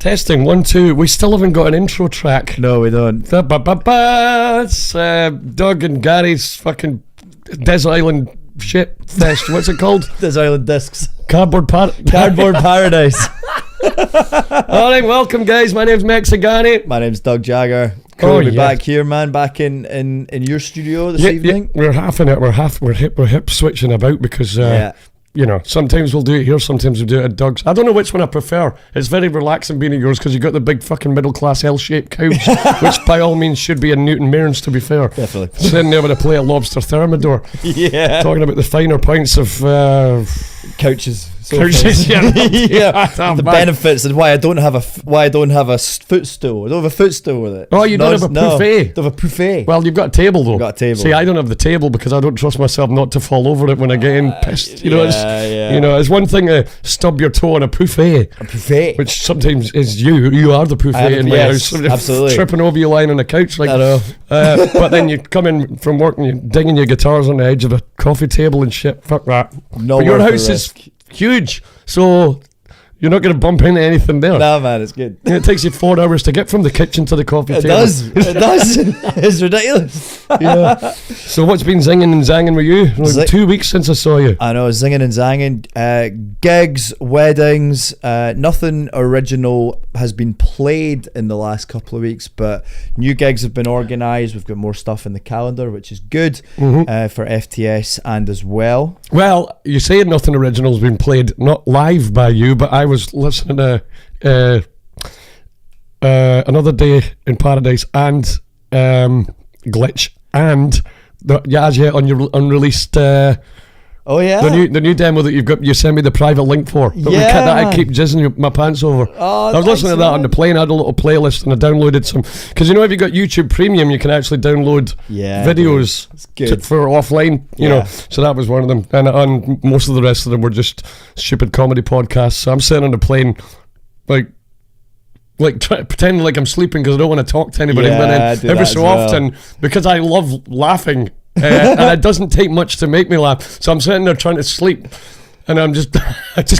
Testing 1, 2. We still haven't got an intro track. No, we don't. It's Doug and Gary's fucking Des Island shit fest. What's it called? Des Island Discs. Cardboard Paradise. All right, welcome guys. My name's MexiGary. My name's Doug Jagger. Cool to be back here, man. Back in your studio this evening. We're half in it. We're hip switching about because you know, sometimes we'll do it here, sometimes we'll do it at Doug's. I don't know which one I prefer. It's very relaxing being at yours because you've got the big fucking middle class L-shaped couch, which by all means should be in Newton Mearns, to be fair. Definitely. Sitting there with a plate of lobster thermidor. Yeah. Talking about the finer points of couches. Couches, yeah. The benefits and why I don't have a footstool. I don't have a footstool with it. Oh, you don't have a buffet? Don't have a buffet. Well, you've got a table though. I've got a table. See, I don't have the table because I don't trust myself not to fall over it when I get in pissed. You know, you know, it's one thing to stub your toe on a buffet. A buffet. Which sometimes is you. You are the buffet in my house. Absolutely. Tripping over you lying on the couch. Like, I know. But then you come in from work and you're digging your guitars on the edge of a coffee table and shit. Fuck that. No, but your house is huge, so you're not going to bump into anything there. Nah, man, it's good. It takes you 4 hours to get from the kitchen to the coffee table. It does. It's ridiculous. Yeah. So what's been zinging and zanging with you? Like 2 weeks since I saw you. I know, zinging and zanging. Gigs, weddings, nothing original has been played in the last couple of weeks, but new gigs have been organised. We've got more stuff in the calendar, which is good for FTS and as well. Well, you say nothing original has been played, not live by you, but I was listening to Another Day in Paradise and Glitch and the as yet on your unreleased oh yeah, the new demo that you've got. You sent me the private link for. That I keep jizzing my pants over. Oh, I was listening to that on the plane. I had a little playlist and I downloaded some because you know if you got YouTube Premium, you can actually download videos for offline. You know, so that was one of them, and most of the rest of them were just stupid comedy podcasts. So I'm sitting on the plane, like pretending like I'm sleeping because I don't want to talk to anybody. But then every so often, because I love laughing. And it doesn't take much to make me laugh, so I'm sitting there trying to sleep, and I just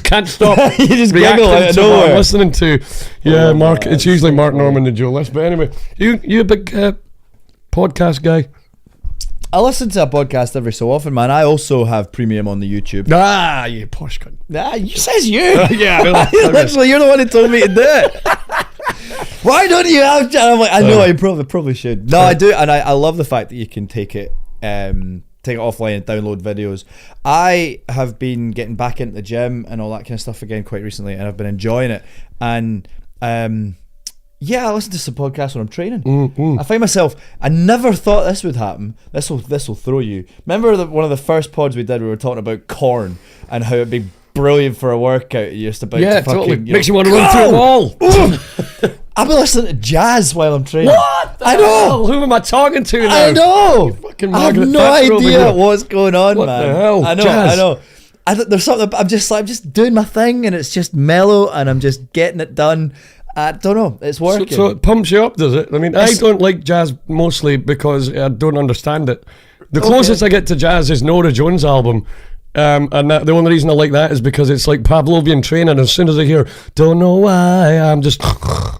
can't stop. You just giggle out of nowhere. I'm listening to, Mark. It's usually Mark Norman and Joe List. But anyway, you a big podcast guy? I listen to a podcast every so often, man. I also have premium on the YouTube. Ah, you posh cunt. Nah, you says you. Yeah, literally, you're the one who told me to do it. Why don't you have? I'm like, I know I probably should. No, I do, and I love the fact that you can take it offline and download videos. I have been getting back into the gym and all that kind of stuff again quite recently, and I've been enjoying it. And I listen to some podcasts when I'm training. I find myself, I never thought this would happen. This will throw you. Remember one of the first pods we did, we were talking about corn and how it'd be brilliant for a workout. You're just about to fucking, totally. Makes you want to run through a wall. I've been listening to jazz while I'm training. What? I know. Hell? Who am I talking to now? I know. I have no idea what's going on, what man. What the hell? I know. Jazz. I know. There's something. I'm just doing my thing, and it's just mellow, and I'm just getting it done. I don't know. It's working. So it pumps you up, does it? I mean, I don't like jazz mostly because I don't understand it. The closest I get to jazz is Nora Jones' album. And the only reason I like that is because it's like Pavlovian training. As soon as I hear "Don't know why," I'm just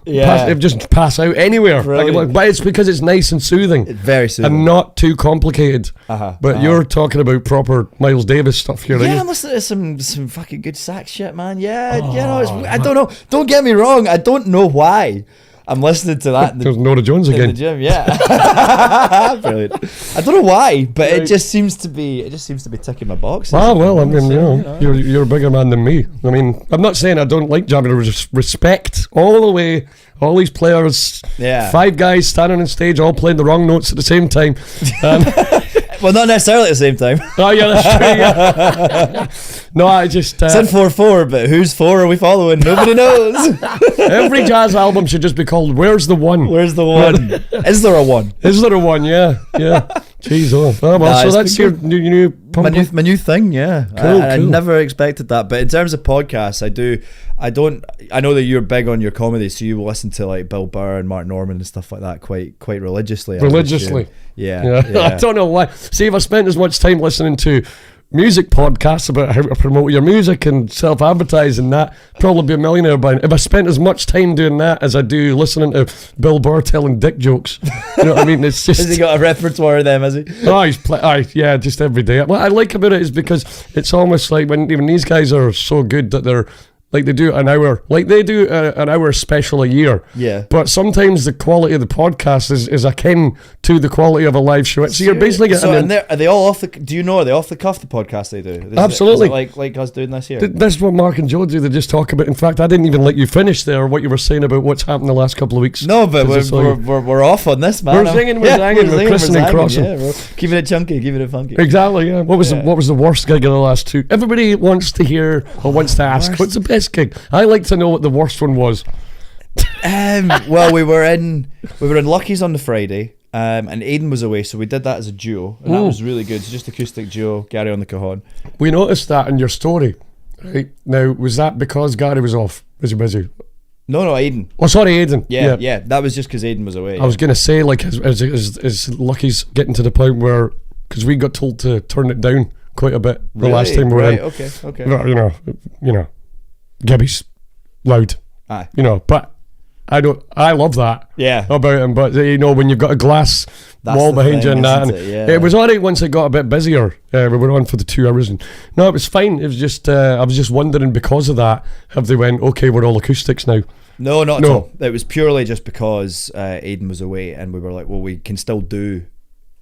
just pass out anywhere. But it's because it's nice and soothing. It's very soothing and not too complicated. But you're talking about proper Miles Davis stuff here. Yeah, I'm listening to some fucking good sax shit, man. Yeah, I don't know. Don't get me wrong. I don't know why I'm listening to that. There's Nora Jones again. In the gym, yeah. Brilliant. I don't know why, but it just seems to be ticking my boxes. Well, I mean, you're a bigger man than me. I mean, I'm not saying I don't like jam, but I just respect all the way. All these players, 5 guys standing on stage, all playing the wrong notes at the same time. Well, not necessarily at the same time. Oh yeah, that's true. Yeah. No, I just it's in 4/4, but whose 4 are we following? Nobody knows. Every jazz album should just be called "Where's the One?" Where's the one? Is there a one? Is there a one? Yeah. Jeez, so that's your new my new thing. Yeah, cool. I never expected that. But in terms of podcasts, I know that you're big on your comedy, so you will listen to like Bill Burr and Mark Norman and stuff like that quite religiously. Yeah. I don't know why. See, if I spent as much time listening to music podcasts about how to promote your music and self-advertise and that, probably be a millionaire by now. If I spent as much time doing that as I do listening to Bill Burr telling dick jokes, you know what I mean? It's just... Has he got a repertoire of them, has he? Oh, yeah, just every day. What I like about it is because it's almost like when even these guys are so good that they're like they do an hour, like they do an hour special a year. Yeah. But sometimes the quality of the podcast is akin to the quality of a live show. So you're basically getting... So are they all off the... Do you know, are they off the cuff, the podcast they do? Absolutely. Is it like us doing this here? This is what Mark and Joe do. They just talk about... In fact, I didn't even let you finish there what you were saying about what's happened the last couple of weeks. No, but we're off on this, man. We're singing, we're singing, we're christening and crossing. Yeah, we're keeping it chunky, keeping it funky. Exactly, yeah. What was the worst gig of the last two? Everybody wants to hear or wants to ask, what's the best gig? I like to know what the worst one was. Well, we were in Lucky's on the Friday, and Aidan was away, so we did that as a duo, and that was really good. So just acoustic duo, Gary on the cajon. We noticed that in your story. Right now, was that because Gary was off? Was he busy? No, Aidan. Oh, sorry, Aidan. Yeah. That was just because Aidan was away. I was gonna say, like, is Lucky's getting to the point where, because we got told to turn it down quite a bit the last time we were in. Okay. You know, Gibby's loud. Aye. You know, but I love that. Yeah. About him, but you know, when you've got a glass wall behind you and that, it was alright once it got a bit busier. We were on for the 2 hours, and no, it was fine. It was just I was just wondering, because of that, have they went, okay, we're all acoustics now? No, not at all. It was purely just because Aidan was away, and we were like, well, we can still do,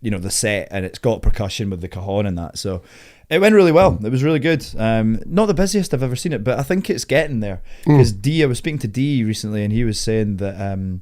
you know, the set, and it's got percussion with the cajon and that, so it went really well. It was really good. Not the busiest I've ever seen it, but I think it's getting there. Because I was speaking to D recently, and he was saying that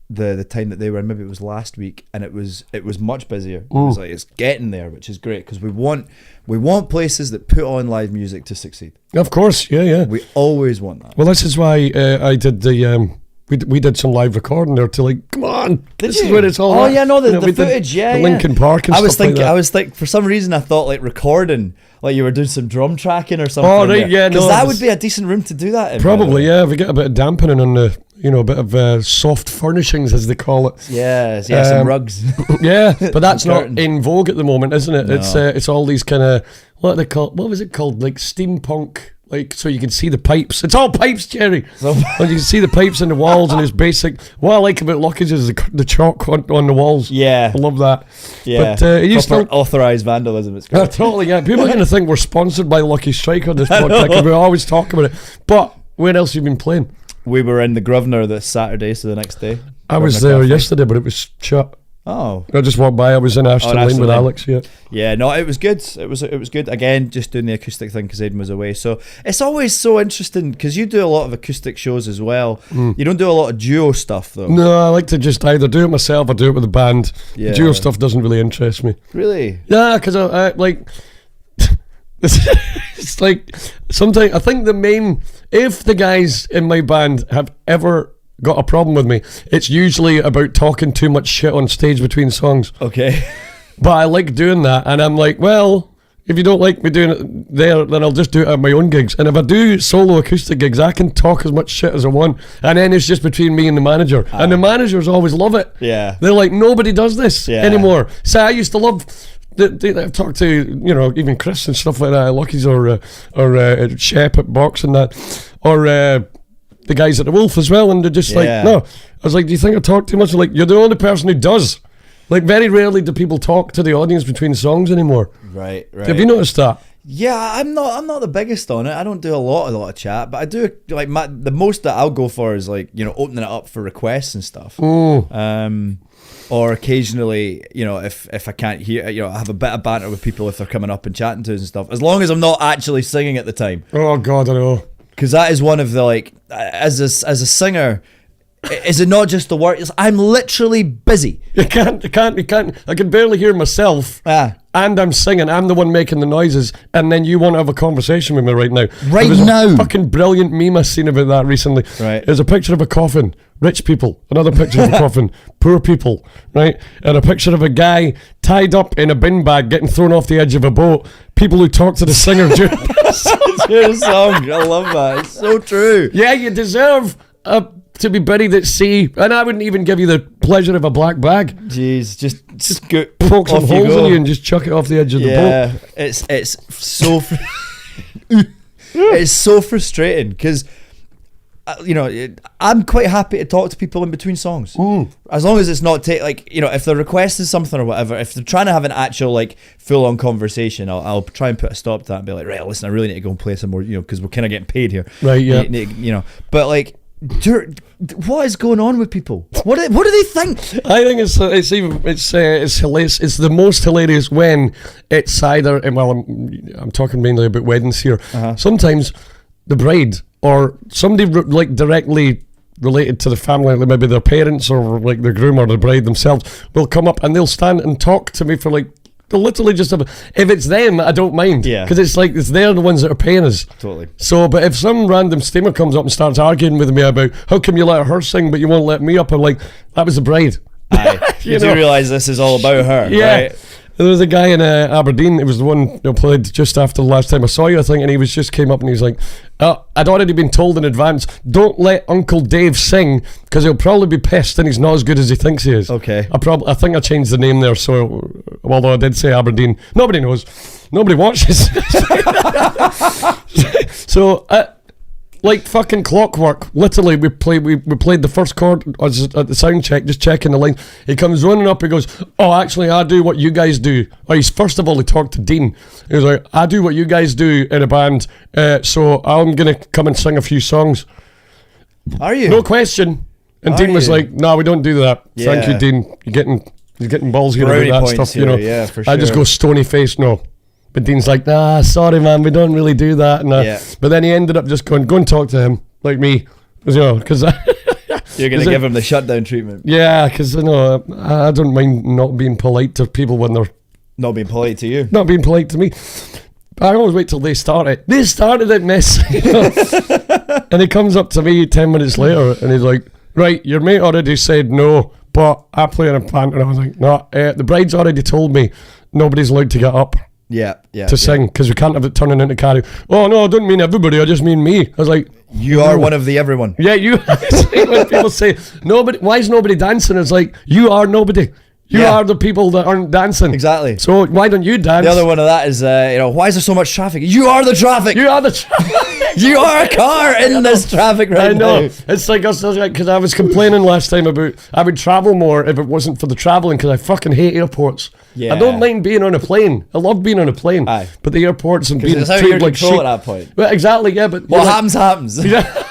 the time that they were in, maybe it was last week, and it was much busier. It was like, it's getting there, which is great, because we want places that put on live music to succeed. Of course, yeah. We always want that. Well, this is why I did the we did some live recording there to, like, come on, this is where it's all. Oh at. yeah, no, the footage, the Linkin Park and stuff like that. I was thinking, for some reason I thought like recording, like you were doing some drum tracking or something. Oh right, yeah, because that would be a decent room to do that in. Probably, yeah. If we get a bit of dampening on the, you know, a bit of soft furnishings, as they call it. Yeah, some rugs. Yeah, but that's not in vogue at the moment, isn't it? No. It's all these kind of, what was it called? Like steampunk. Like, so you can see the pipes. It's all pipes, Jerry. And you can see the pipes in the walls, and it's basic. What I like about Lucky's is the chalk on the walls. Yeah. I love that. Yeah. But it used to authorised vandalism. It's great. Totally, yeah. People are going to think we're sponsored by Lucky Strike on this podcast, because we always talk about it. But where else have you been playing? We were in the Grosvenor this Saturday, so the next day. I was there yesterday, but it was shut. Oh, I just walked by. I was in Ashton Lane with Alex. Yeah, no, it was good. It was good. Again, just doing the acoustic thing because Aidan was away. So it's always so interesting because you do a lot of acoustic shows as well. You don't do a lot of duo stuff though. No, I like to just either do it myself or do it with a band. Yeah. The duo stuff doesn't really interest me. Really? Yeah, because I like. It's like sometimes I think if the guys in my band have ever got a problem with me, it's usually about talking too much shit on stage between songs. Okay. But I like doing that, and I'm like, well, if you don't like me doing it there, then I'll just do it at my own gigs. And if I do solo acoustic gigs, I can talk as much shit as I want, and then it's just between me and the manager. And the managers always love it. Yeah. They're like, nobody does this anymore. So I used to love... I've talked to, you know, even Chris and stuff like that, Lucky's or Shep at Box and that, or the guys at the Wolf as well, and they're just like, no. I was like, do you think I talk too much? They're like, you're the only person who does. Like, very rarely do people talk to the audience between songs anymore. Right. Have you noticed that? Yeah, I'm not the biggest on it. I don't do a lot of chat, but I do like the most that I'll go for is like, you know, opening it up for requests and stuff. Or occasionally, you know, if I can't hear, you know, I have a bit of banter with people if they're coming up and chatting to us and stuff. As long as I'm not actually singing at the time. Oh God, I know. Because that is one of the, like, as a singer, is it not just the work? I'm literally busy. You can't. I can barely hear myself. And I'm singing. I'm the one making the noises, and then you want to have a conversation with me right now. Right now. A fucking brilliant meme I've seen about that recently. Right. There's a picture of a coffin, rich people. Another picture of a coffin, poor people. Right. And a picture of a guy tied up in a bin bag getting thrown off the edge of a boat. People who talk to the singer during the song. I love that. It's so true. Yeah, you deserve a to be buried at sea, and I wouldn't even give you the pleasure of a black bag. Jeez, just poke some holes in you and just chuck it off the edge of the boat. Yeah, it's so it's so frustrating because I'm quite happy to talk to people in between songs, as long as it's not if they're requesting something or whatever. If they're trying to have an actual like full on conversation, I'll try and put a stop to that and be like, right, listen, I really need to go and play some more, because we're kind of getting paid here, right? Yeah, but like. What is going on with people? What do they think? I think it's hilarious. It's the most hilarious when it's either, I'm talking mainly about weddings here. Sometimes the bride or somebody like directly related to the family, like maybe their parents or like the groom or the bride themselves, will come up and they'll stand and talk to me for like. They'll literally just have, if it's them, I don't mind. Yeah. Because it's like, they're the ones that are paying us. Totally. So, but if some random steamer comes up and starts arguing with me about, how come you let her sing but you won't let me up? I'm like, that was the bride. Aye. you do realise this is all about her, right? There was a guy in Aberdeen, it was the one who played just after the last time I saw you, I think, and he came up and he's like, I'd already been told in advance, don't let Uncle Dave sing, because he'll probably be pissed and he's not as good as he thinks he is. Okay. I think I changed the name there, so, although I did say Aberdeen, nobody knows, nobody watches. So, like fucking clockwork. Literally, we played the first chord at the sound check, just checking the line. He comes running up. He goes, "Oh, actually, I do what you guys do." Oh, he talked to Dean. He was like, "I do what you guys do in a band, so I'm gonna come and sing a few songs." Are you? No question. And Dean was like, "No, we don't do that. Yeah. Thank you, Dean. You're getting balls here about that stuff, here, Yeah, for sure. I just go stony face, no." But Dean's like, nah, sorry, man, we don't really do that. And but then he ended up just go and talk to him, like me, because you're going to give him the shutdown treatment. Yeah, because I don't mind not being polite to people when they're not being polite to you, not being polite to me. I always wait till they start it. They started it, miss. And he comes up to me 10 minutes later, and he's like, right, your mate already said no, but I play in a band. And I was like, no, the bride's already told me nobody's allowed to get up. To sing, because we can't have it turning into karaoke. Oh no, I don't mean everybody, I just mean me. I was like, you are one of the everyone. Yeah, you. When people say nobody, why is nobody dancing? It's like, you are nobody. You are the people that aren't dancing. Exactly. So why don't you dance? The other one of that is, why is there so much traffic? You are the traffic. You are the traffic. You are a car in this traffic right now. I know. It's like us, because I was complaining last time about I would travel more if it wasn't for the traveling, because I fucking hate airports. Yeah. I don't mind being on a plane. I love being on a plane. Aye. But the airports and being treated like shit at that point. Well, exactly. Yeah, but what happens. Yeah.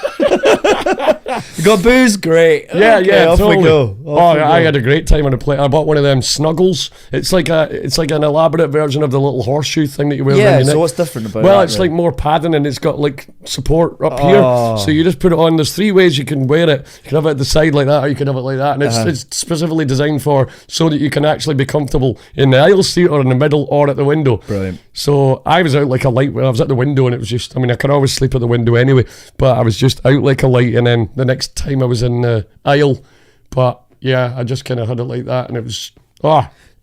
You got booze, great. Yeah, okay, off totally. We go. I had a great time on a plane. I bought one of them snuggles. It's like an elaborate version of the little horseshoe thing that you wear around your neck. So what's different about it? Well, it's like more padding, and it's got like support up here. So you just put it on. There's 3 ways you can wear it. You can have it at the side like that, or you can have it like that. And it's specifically designed so that you can actually be comfortable in the aisle seat or in the middle or at the window. Brilliant. So I was out like a light when I was at the window, and it was just, I could always sleep at the window anyway, but I was just out like a light. And then the next time I was in the aisle, but yeah, I just kind of had it like that, and it was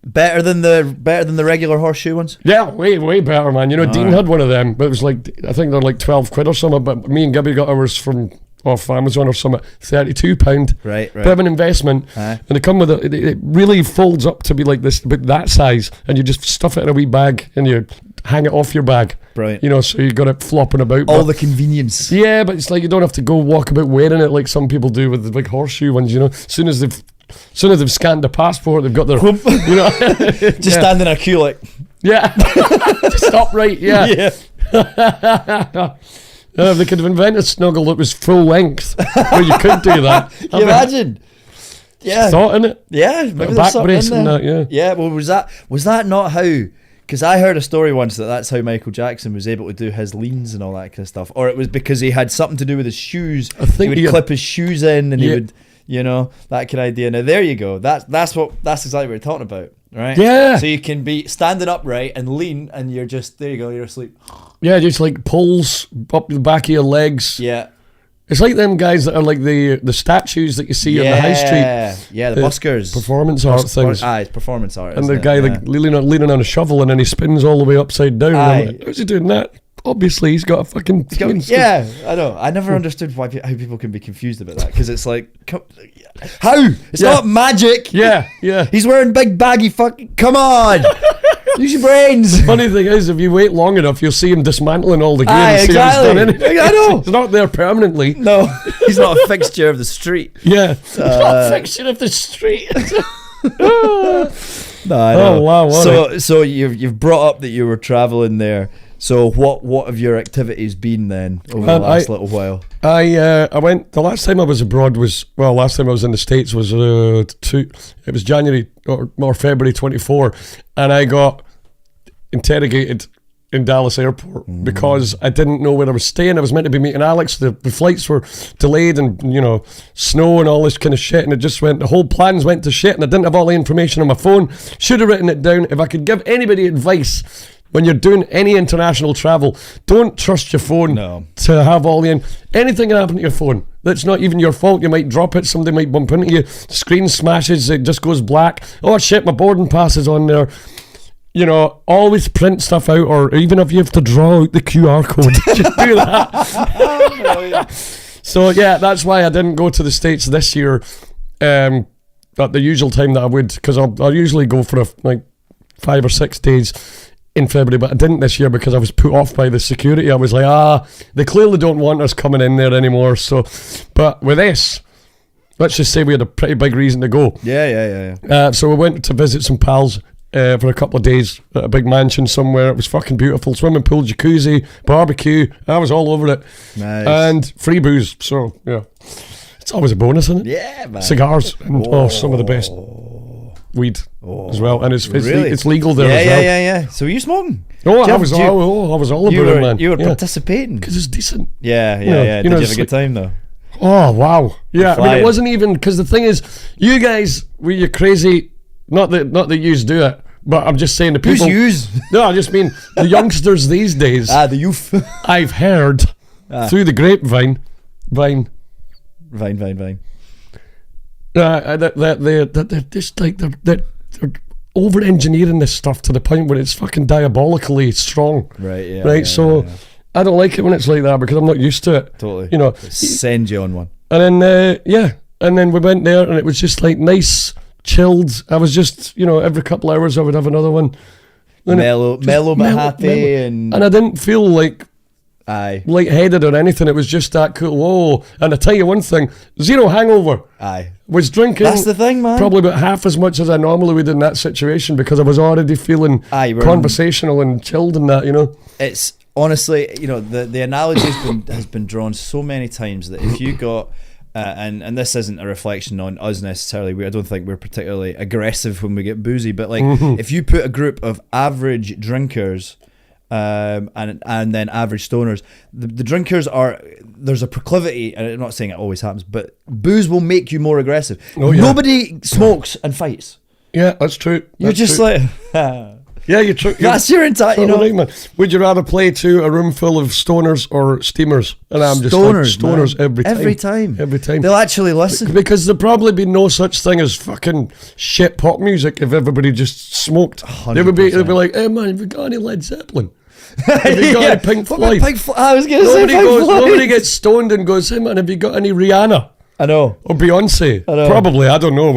better than the regular horseshoe ones. Yeah, way better, man. Dean had one of them, but it was like, I think they're like 12 quid or something. But me and Gibby got ours from off Amazon or something, £32. Right. Bit of an investment, and they come with it really folds up to be like this, but that size, and you just stuff it in a wee bag and you hang it off your bag. Right. So you got it flopping about. All the convenience. Yeah, but it's like you don't have to go walk about wearing it like some people do with the big horseshoe ones. As soon as they've scanned the passport, they've got their just stand in a queue like just upright. Yeah. They could have invented a snuggle that was full length where you could do that. Can you imagine? Yeah. Thought in it. Yeah. Maybe back brace and that. Yeah. Yeah. Well, was that not how? Because I heard a story once that's how Michael Jackson was able to do his leans and all that kind of stuff, or it was because he had something to do with his shoes. I think he would clip his shoes in, and he would, that kind of idea. Now there you go. That's exactly what we're talking about, right? Yeah. So you can be standing upright and lean, and you're just there. You go. You're asleep. Yeah, just like pulls up the back of your legs. Yeah. It's like them guys that are like the statues that you see on the high street. Yeah, the buskers. Performance art things. It's performance art. And the guy like leaning on a shovel, and then he spins all the way upside down. Like, how's he doing that? obviously he's got a fucking... Yeah, I know. I never understood how people can be confused about that, because it's like, how? It's not magic. Yeah. He's wearing big baggy fucking... Come on! Use your brains. The funny thing is, if you wait long enough, you'll see him dismantling all the gear and see how he's done anything. I know. He's not there permanently. No, he's not a fixture of the street. Yeah. He's not a fixture of the street. No, I know. Oh, wow. So you've brought up that you were travelling there. So what have your activities been then over the last little while? I went, the last time I was abroad last time I was in the States was it was January or February 24, and I got interrogated in Dallas airport because I didn't know where I was staying. I was meant to be meeting Alex. The flights were delayed, and snow and all this kind of shit, and the whole plans went to shit, and I didn't have all the information on my phone. Should have written it down. If I could give anybody advice when you're doing any international travel, don't trust your phone to have all anything can happen to your phone. That's not even your fault. You might drop it, somebody might bump into you, screen smashes, it just goes black. Oh shit, my boarding pass is on there. Always print stuff out, or even if you have to draw out the QR code, just do that. So yeah, that's why I didn't go to the States this year at the usual time that I would, because I'll usually go for 5 or 6 days in February, but I didn't this year because I was put off by the security. I was like, they clearly don't want us coming in there anymore. So, but with this, let's just say we had a pretty big reason to go. Yeah. So we went to visit some pals for a couple of days at a big mansion somewhere. It was fucking beautiful. Swimming pool, jacuzzi, barbecue. I was all over it. Nice. And free booze. So yeah, it's always a bonus, isn't it? Yeah, man. Cigars and some of the best weed as well, and it's legal there as well. Yeah. So you smoking? I was all about it, man. You were participating because it's decent. Yeah. Did you have a good time though? Oh wow, yeah. I mean, it wasn't even, because the thing is, you guys, you're crazy. Not that yous do it, but I'm just saying the people. Who's yous? No, I just mean the youngsters these days. The youth. I've heard through the grapevine, Vine. that they're just like they're over engineering this stuff to the point where it's fucking diabolically strong. Right. Yeah. Right. So I don't like it when it's like that because I'm not used to it. Totally. Send you on one. And then and then we went there and it was just like nice, chilled. I was just every couple hours I would have another one. Mellow but happy, and I didn't feel like lightheaded or anything. It was just that cool. Whoa! And I tell you one thing: zero hangover. Was drinking. That's the thing, man. Probably about half as much as I normally would in that situation because I was already feeling conversational and chilled and that. It's honestly, the analogy has been drawn so many times that if you got. And this isn't a reflection on us necessarily. I don't think we're particularly aggressive when we get boozy, but if you put a group of average drinkers and then average stoners, the drinkers there's a proclivity, and I'm not saying it always happens, but booze will make you more aggressive. Nobody smokes and fights. Yeah, that's true. You're just like... Yeah, you're true. That's your entire, right, man. Would you rather play to a room full of stoners or steamers? And I'm just stoners every time. Every time. They'll actually listen. Because there'd probably be no such thing as fucking shit pop music if everybody just smoked. 100%. They'd be like, hey man, have you got any Led Zeppelin? Have you got any Pink Floyd? I was going to say Pink Floyd. Nobody gets stoned and goes, hey man, have you got any Rihanna? I know. Or Beyonce? I know. Probably, I don't know.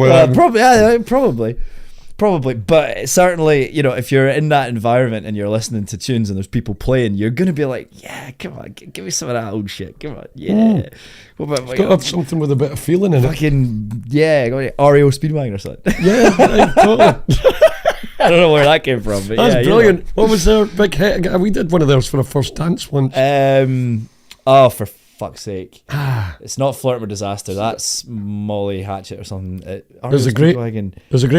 Probably, but certainly, if you're in that environment and you're listening to tunes and there's people playing, you're going to be like, yeah, come on, give me some of that old shit, come on, yeah. What about, it's got to have something with a bit of feeling in it. Fucking, yeah, REO Speedwagon or something. Yeah, totally. I don't know where that came from, but that's brilliant. What was their big hit? We did one of theirs for the first dance once. For fuck's sake. It's not Flirt with Disaster, that's Molly Hatchet or something. There's a great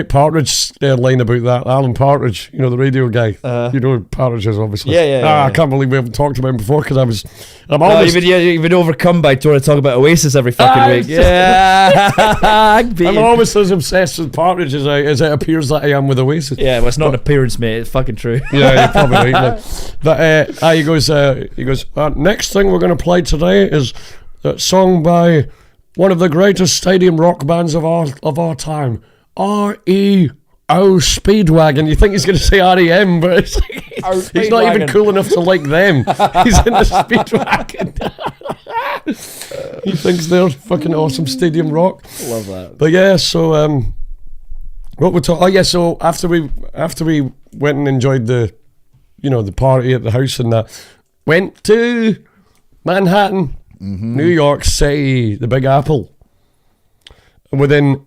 Partridge line about that. Alan Partridge, the radio guy. Partridge is obviously. Yeah. I can't believe we haven't talked about him before because you've been overcome by trying to talk about Oasis every fucking week. Yeah. I'm almost as obsessed with Partridge as it appears that I am with Oasis. Yeah, well, it's not an appearance, mate. It's fucking true. Yeah, you're probably right. But he goes, next thing we're going to play today is a song by one of the greatest stadium rock bands of our time, REO Speedwagon. You think he's going to say REM, but He's not even cool enough to like them. He's in the Speedwagon. He thinks they're fucking awesome Stadium Rock. Love that. But yeah, so what we're talking. Oh yeah, so after we went and enjoyed the, the party at the house and that, went to Manhattan, New York City, the Big Apple. And within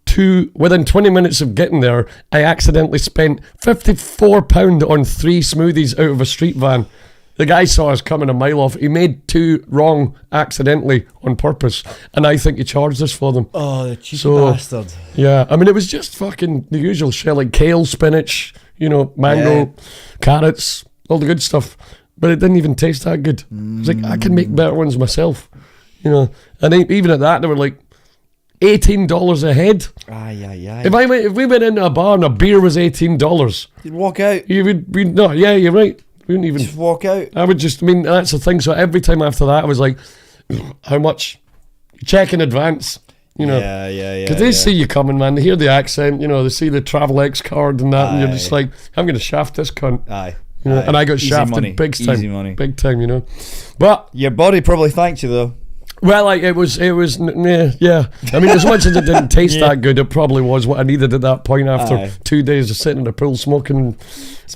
20 minutes of getting there, I accidentally spent £54 on 3 smoothies out of a street van. The guy saw us coming a mile off. He made 2 wrong accidentally on purpose, and I think he charged us for them. Oh, the cheeky bastard. Yeah, I mean, it was just fucking the usual shit, like kale, spinach, mango, carrots, all the good stuff. But it didn't even taste that good. I was like, I can make better ones myself, And even at that, they were like $18 a head. If we went into a bar and a beer was $18, you'd walk out. You would no, yeah, you're right. We wouldn't even just walk out. I would just. I mean, that's the thing. So every time after that, I was like, how much? Check in advance. Yeah. Because they see you coming, man. They hear the accent. They see the Travel X card and that, and you're just like, I'm going to shaft this cunt. Aye. And I got Easy shafted money. big time. Easy money. Big time, But your body probably thanked you though. Well, like it was, yeah. I mean, as much as it didn't taste that good, it probably was what I needed at that point after 2 days of sitting in the pool smoking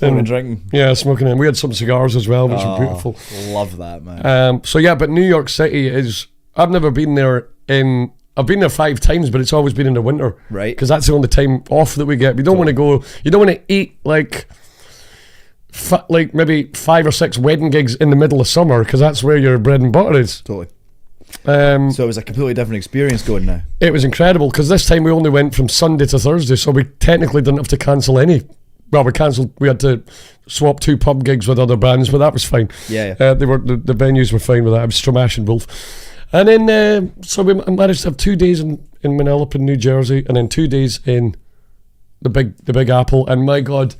and drinking. Yeah, smoking, and we had some cigars as well, which were beautiful. Love that, man. So yeah, but New York City is. I've never been there I've been there 5 times, but it's always been in the winter, right? Because that's the only time off that we get. We don't want to go. You don't want to eat like maybe 5 or 6 wedding gigs in the middle of summer, because that's where your bread and butter is. Totally. So it was a completely different experience going now. It was incredible, because this time we only went from Sunday to Thursday, so we technically didn't have to cancel any. Well, we had to swap 2 pub gigs with other bands, but that was fine. Yeah. They were the venues were fine with that. It was Stramash and Wolf. And then so we managed to have 2 days in Manalapan, New Jersey, and then 2 days in the Big Apple, and my God,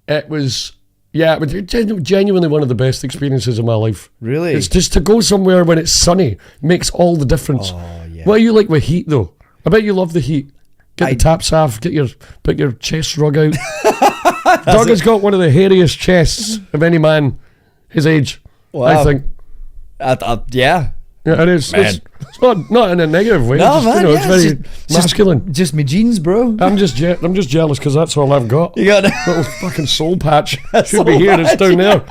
it was genuinely one of the best experiences of my life. Really? It's just to go somewhere when it's sunny makes all the difference. Oh, yeah. What do you like with heat, though? I bet you love the heat. Get the taps off, put your chest rug out. Doug has got one of the hairiest chests of any man his age, wow. I think. Yeah. Yeah, it is. It's not in a negative way. No, it's just, man, it's very masculine. Just me jeans, bro. I'm just jealous because that's all I've got. You got a little fucking soul patch. Should soul be here. patch. It's down there.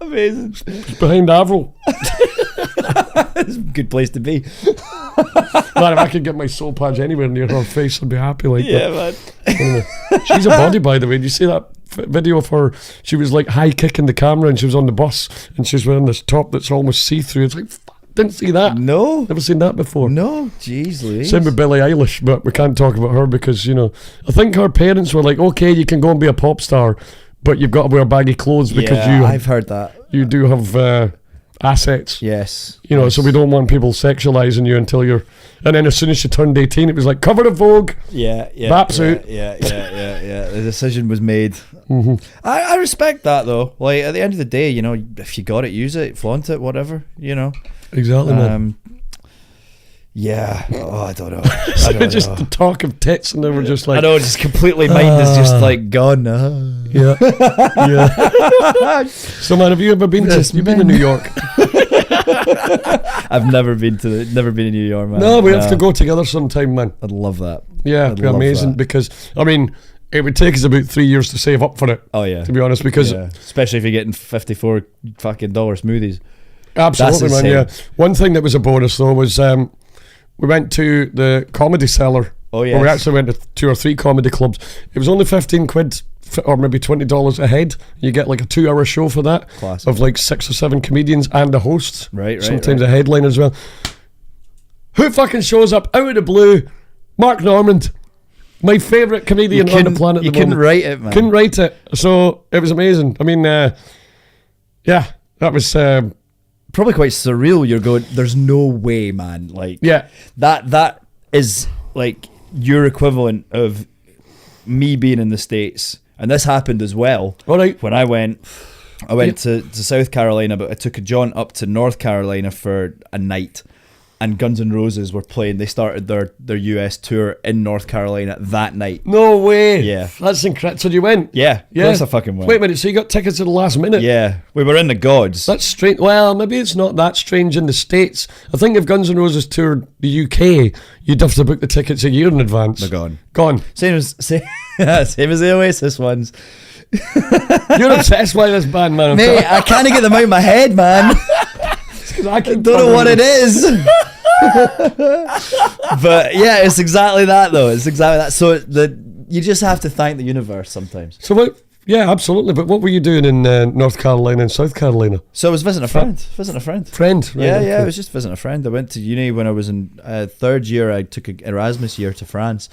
Amazing. It's behind Avril. It's a good place to be. Man, if I could get my soul patch anywhere near her face, I'd be happy like that. Man. Anyway, she's a body, by the way. Did you see that video of her? She was like high kicking the camera, and she was on the bus, and she's wearing this top that's almost see-through. It's like, didn't see that. No. Never seen that before. No. Jeez Louise. Same with Billie Eilish, but we can't talk about her because, I think her parents were like, okay, you can go and be a pop star, but you've got to wear baggy clothes because I've heard that. You do have assets. Yes. So we don't want people sexualizing you until you're... And then as soon as she turned 18, it was like, cover of Vogue. Yeah. Baps out. Yeah. The decision was made. Mm-hmm. I respect that, though. Like, at the end of the day, if you got it, use it, flaunt it, whatever, Exactly, man. Yeah. Oh, I don't know. Just the talk of tits, and they were just like... I know, just completely mind is just like gone. Yeah. So, man, have you ever been you've been to New York? I've never been in New York, man. No, we have to go together sometime, man. I'd love that. Yeah, it'd be amazing because, I mean, it would take us about 3 years to save up for it. Oh, yeah. To be honest, because... Yeah. Especially if you're getting $54 fucking smoothies. Absolutely, man, yeah. One thing that was a bonus, though, was we went to the Comedy Cellar. Oh, yeah. We actually went to 2 or 3 comedy clubs. It was only 15 quid or maybe $20 a head. You get like a 2-hour show for that. Classic. Of like 6 or 7 comedians and a host. Right. Sometimes a headline as well. Who fucking shows up out of the blue? Mark Normand. My favourite comedian on the planet at the moment. You couldn't write it, man. Couldn't write it. So it was amazing. I mean, that was... probably quite surreal. You're going, there's no way, man. Like, yeah, that is like your equivalent of me being in the States, and this happened as well. All right. When I went to South Carolina, but I took a jaunt up to North Carolina for a night, and Guns N' Roses were playing. They started their US tour in North Carolina that night. No way. Yeah. That's incredible. So you went? Yeah. Of course I fucking went. Wait a minute, so you got tickets at the last minute? Yeah. We were in the gods. That's strange. Well, maybe it's not that strange in the States. I think if Guns N' Roses toured the UK, you'd have to book the tickets a year in advance. They're gone. Gone. Same as the Oasis ones. You're obsessed by this band, man. Mate, I can't get them out of my head, man. I don't know what it is. But yeah, it's exactly that though. It's exactly that. So you just have to thank the universe sometimes. So what? Yeah, absolutely. But what were you doing in North Carolina and South Carolina? So I was visiting a friend. Friend? Right, yeah, okay. I was just visiting a friend. I went to uni when I was in third year. I took an Erasmus year to France,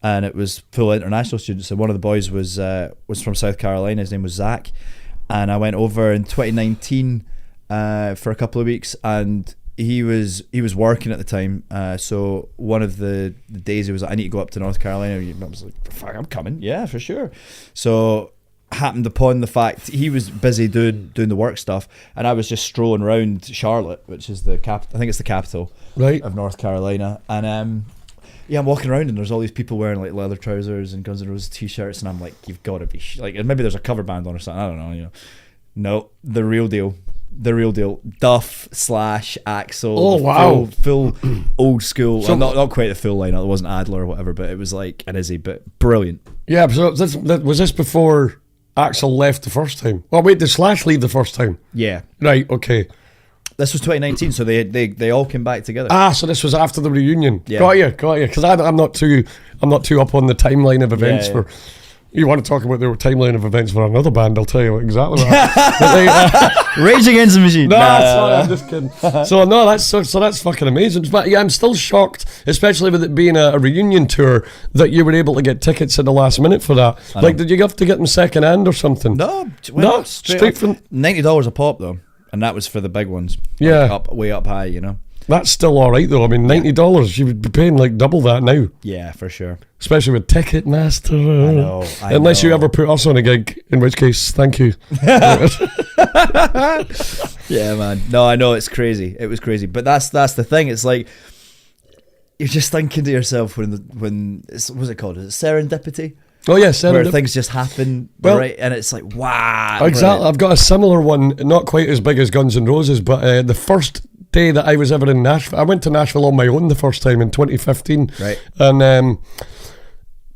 and it was full international students. And one of the boys was from South Carolina. His name was Zach, and I went over in 2019 for a couple of weeks, and he was working at the time. So one of the days he was like, I need to go up to North Carolina. I was like, fuck, I'm coming. Yeah, for sure. So happened upon the fact he was busy doing the work stuff, and I was just strolling around Charlotte, which is I think it's the capital of North Carolina, and I'm walking around and there's all these people wearing like leather trousers and Guns N' Roses t-shirts, and I'm like, you've got to be like, maybe there's a cover band on or something, I don't know, no, the real deal, Duff / Axl. Oh wow, full old school. So, not quite the full lineup. It wasn't Adler or whatever, but it was like an Izzy, but brilliant. Yeah. So was this before Axl left the first time? Oh wait, did Slash leave the first time? Yeah. Right. Okay. This was 2019, so they all came back together. So this was after the reunion. Yeah. Got you. Because I'm not too up on the timeline of events for. You want to talk about the timeline of events for another band? I'll tell you exactly that. Rage Against the Machine. No, sorry, I'm just kidding. So no, that's fucking amazing. But yeah, I'm still shocked, especially with it being a reunion tour, that you were able to get tickets at the last minute for that. Like, did you have to get them second hand or something? No, straight from $90 a pop though, and that was for the big ones. Yeah, like way up high, That's still all right though. I mean, $90, you would be paying like double that now. Yeah, for sure. Especially with Ticketmaster. I know. Unless you ever put us on a gig, in which case, thank you. Yeah, man. No, I know, it's crazy. It was crazy, but that's the thing. It's like you're just thinking to yourself when what's it called? Is it serendipity? Oh yeah, serendipity. Where things just happen, right? And it's like, wow. Exactly. Brilliant. I've got a similar one, not quite as big as Guns N' Roses, but the first day that I was ever in Nashville, I went to Nashville on my own the first time in 2015. Right. And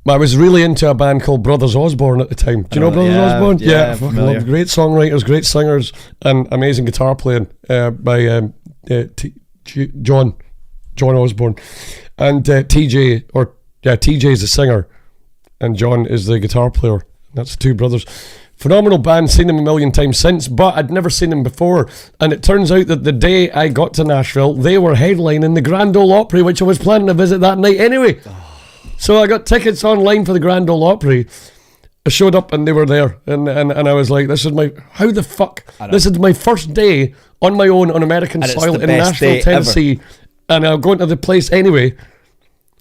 I was really into a band called Brothers Osborne at the time. Do you know Brothers Osborne? Yeah, fucking love. Great songwriters, great singers, and amazing guitar playing by John Osborne. And TJ is the singer, and John is the guitar player. That's the two brothers. Phenomenal band, seen them a million times since, but I'd never seen them before. And it turns out that the day I got to Nashville, they were headlining the Grand Ole Opry, which I was planning to visit that night anyway. So I got tickets online for the Grand Ole Opry. I showed up and they were there, and I was like, this is my first day on my own on American soil in Nashville, Tennessee, and I'm going to the place anyway,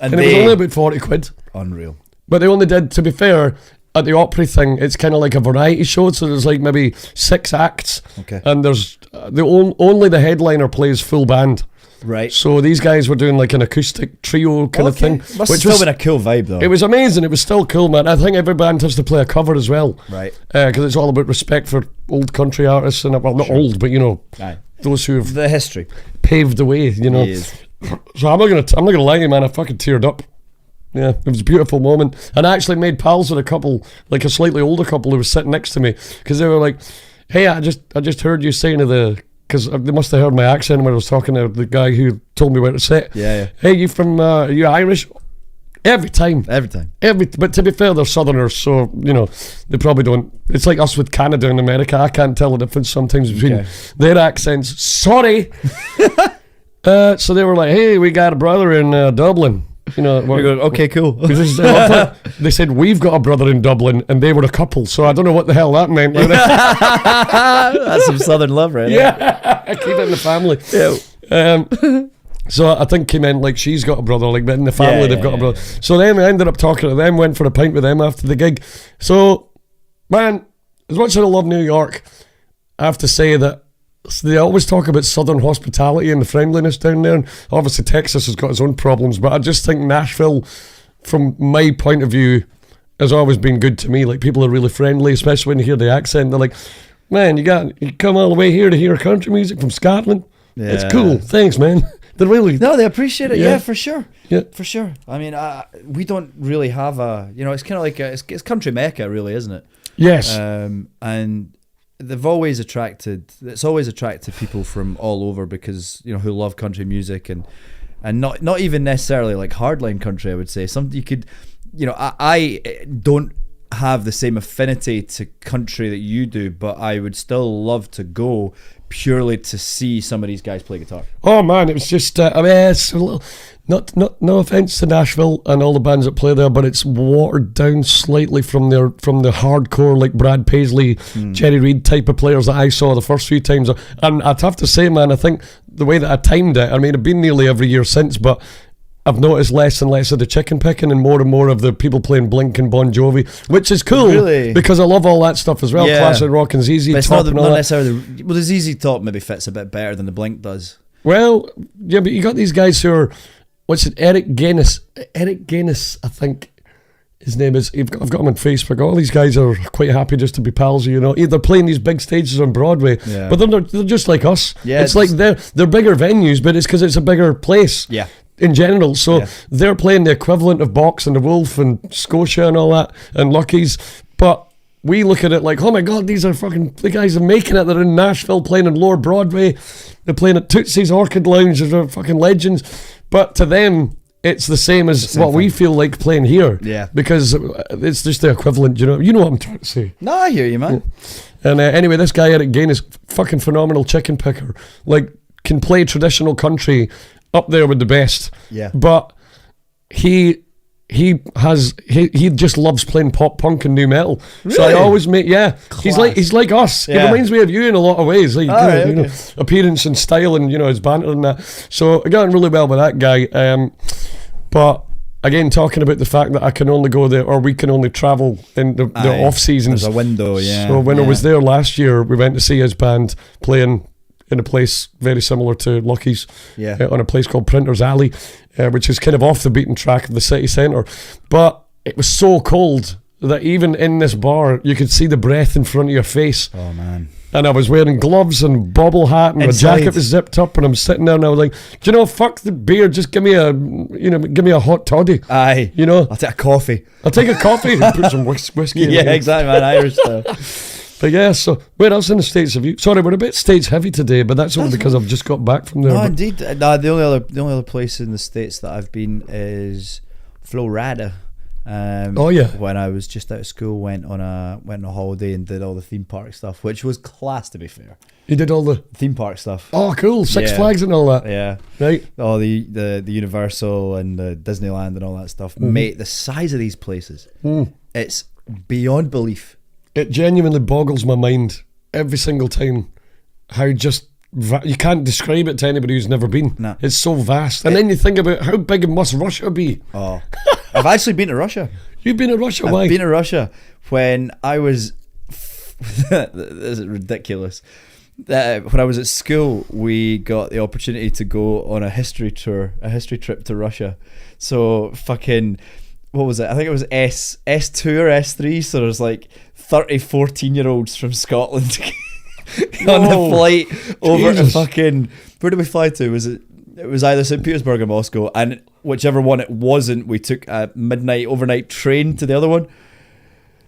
and it was only about 40 quid. Unreal. But they only did, to be fair, at the Opry thing, it's kind of like a variety show, so there's like maybe 6 acts, and there's only the headliner plays full band. Right. So these guys were doing like an acoustic trio kind of thing. Must have still been a cool vibe though. It was amazing. It was still cool, man. I think every band has to play a cover as well. Right. Because it's all about respect for old country artists and not old, but those who have the history paved the way. So I'm not gonna lie to you, man. I fucking teared up. Yeah, it was a beautiful moment, and I actually made pals with a couple, like a slightly older couple who was sitting next to me, because they were like, "Hey, I just heard you saying to the." Because they must have heard my accent when I was talking to the guy who told me where to sit. Yeah. Hey, you from? Are you Irish? Every time. But to be fair, they're Southerners, so they probably don't. It's like us with Canada and America. I can't tell the difference sometimes between their accents. Sorry. So they were like, "Hey, we got a brother in Dublin." We go, okay, cool. They said we've got a brother in Dublin, and they were a couple. So I don't know what the hell that meant. That's some Southern love, right? Yeah, I keep it in the family. Yeah. So I think he meant like she's got a brother, like in the family they've got a brother. So then I ended up talking to them, went for a pint with them after the gig. So, man, as much as I love New York, I have to say that they always talk about southern hospitality and the friendliness down there. And obviously, Texas has got its own problems, but I just think Nashville, from my point of view, has always been good to me. Like, people are really friendly, especially when you hear the accent. They're like, man, you come all the way here to hear country music from Scotland. Yeah. It's cool. Thanks, man. They appreciate it. Yeah, for sure. Yeah, for sure. I mean, we don't really have it's kind of like it's country mecca, really, isn't it? Yes. And it's always attracted people from all over because, who love country music and not even necessarily like hardline country, I would say. I don't have the same affinity to country that you do, but I would still love to go purely to see some of these guys play guitar. Oh man, it was just it's a little, no offense to Nashville and all the bands that play there, but it's watered down slightly from the hardcore, like Brad Paisley, Jerry Reed type of players that I saw the first few times. And I'd have to say, man, I think the way that I timed it, I mean, I've been nearly every year since, but I've noticed less and less of the chicken picking and more of the people playing Blink and Bon Jovi, which is cool, really? Because I love all that stuff as well. Yeah. Classic rock and ZZ Top and all that. Necessarily. Well, the ZZ Top maybe fits a bit better than the Blink does. Well, yeah, but you got these guys who are, Eric Guinness, I think his name is. I've got him on Facebook. All these guys are quite happy just to be pals. They're playing these big stages on Broadway, but they're just like us. Yeah, it's like they're bigger venues, but it's because it's a bigger place. Yeah. In general, so they're playing the equivalent of Box and the Wolf and Scotia and all that and Lucky's, but we look at it like, oh my god, these are the guys are making it. They're in Nashville playing on Lower Broadway, they're playing at Tootsie's Orchid Lounge, they're fucking legends. But to them, it's the same as what we feel like playing here. Yeah, because it's just the equivalent. You know what I'm trying to say. No, I hear you, man. Yeah. And anyway, this guy Eric Gaines, fucking phenomenal chicken picker. Like, can play traditional country up there with the best. Yeah. But he just loves playing pop punk and new metal. Really? So I always he's like us. Yeah. He reminds me of you in a lot of ways. Like appearance and style and his banter and that. So I got on really well with that guy. But again, talking about the fact that I can only go there, or we can only travel in the off seasons. There's a window, yeah. So when I was there last year, we went to see his band playing in a place very similar to Lucky's, on a place called Printer's Alley, which is kind of off the beaten track of the city centre. But it was so cold that even in this bar, you could see the breath in front of your face. Oh, man. And I was wearing gloves and bobble hat and my jacket was zipped up and I'm sitting there and I was like, do you know, fuck the beer, just give me a hot toddy. Aye. I'll take a coffee. I'll take a coffee and put some whiskey in. Yeah, exactly, man. Irish stuff. But yeah, so where else in the States have you? Sorry, we're a bit States heavy today, but that's only because I've just got back from there. No, indeed. No, the only other place in the States that I've been is Florida. When I was just out of school, went on a holiday and did all the theme park stuff, which was class, to be fair. You did all the theme park stuff. Oh, cool! Six Flags and all that. Yeah, right. All the Universal and the Disneyland and all that stuff. Mate, the size of these places, it's beyond belief. It genuinely boggles my mind every single time how you can't describe it to anybody who's never been. No. It's so vast. And then you think about how big must Russia be. Oh, I've actually been to Russia. You've been to Russia? Why? I've been to Russia when I was... This is ridiculous. When I was at school, we got the opportunity to go on a history trip to Russia. So fucking... What was it? I think it was S2 or S3, so there's like 30 14-year-olds from Scotland on the flight over to fucking... Where did we fly to? It was either St. Petersburg or Moscow, and whichever one it wasn't, we took a midnight overnight train to the other one.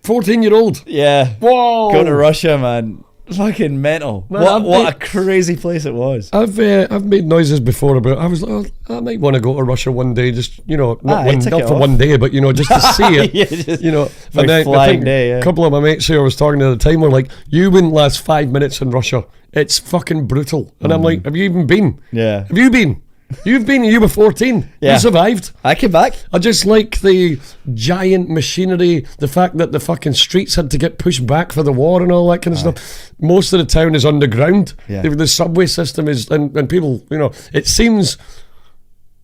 14-year-old? Yeah. Whoa! Going to Russia, man. Fucking mental. Man, what a crazy place it was. I've made noises before about, I was like, I might want to go to Russia one day, just, not for one day, but, just to see it. And then I think a couple of my mates who I was talking to at the time were like, you wouldn't last 5 minutes in Russia. It's fucking brutal. And I'm like, have you even been? Yeah. Have you been? You've been, you were 14. Yeah. You survived. I came back. I just like the giant machinery, the fact that the fucking streets had to get pushed back for the war and all that kind of stuff. Most of the town is underground. Yeah. The subway system is, and people, it seems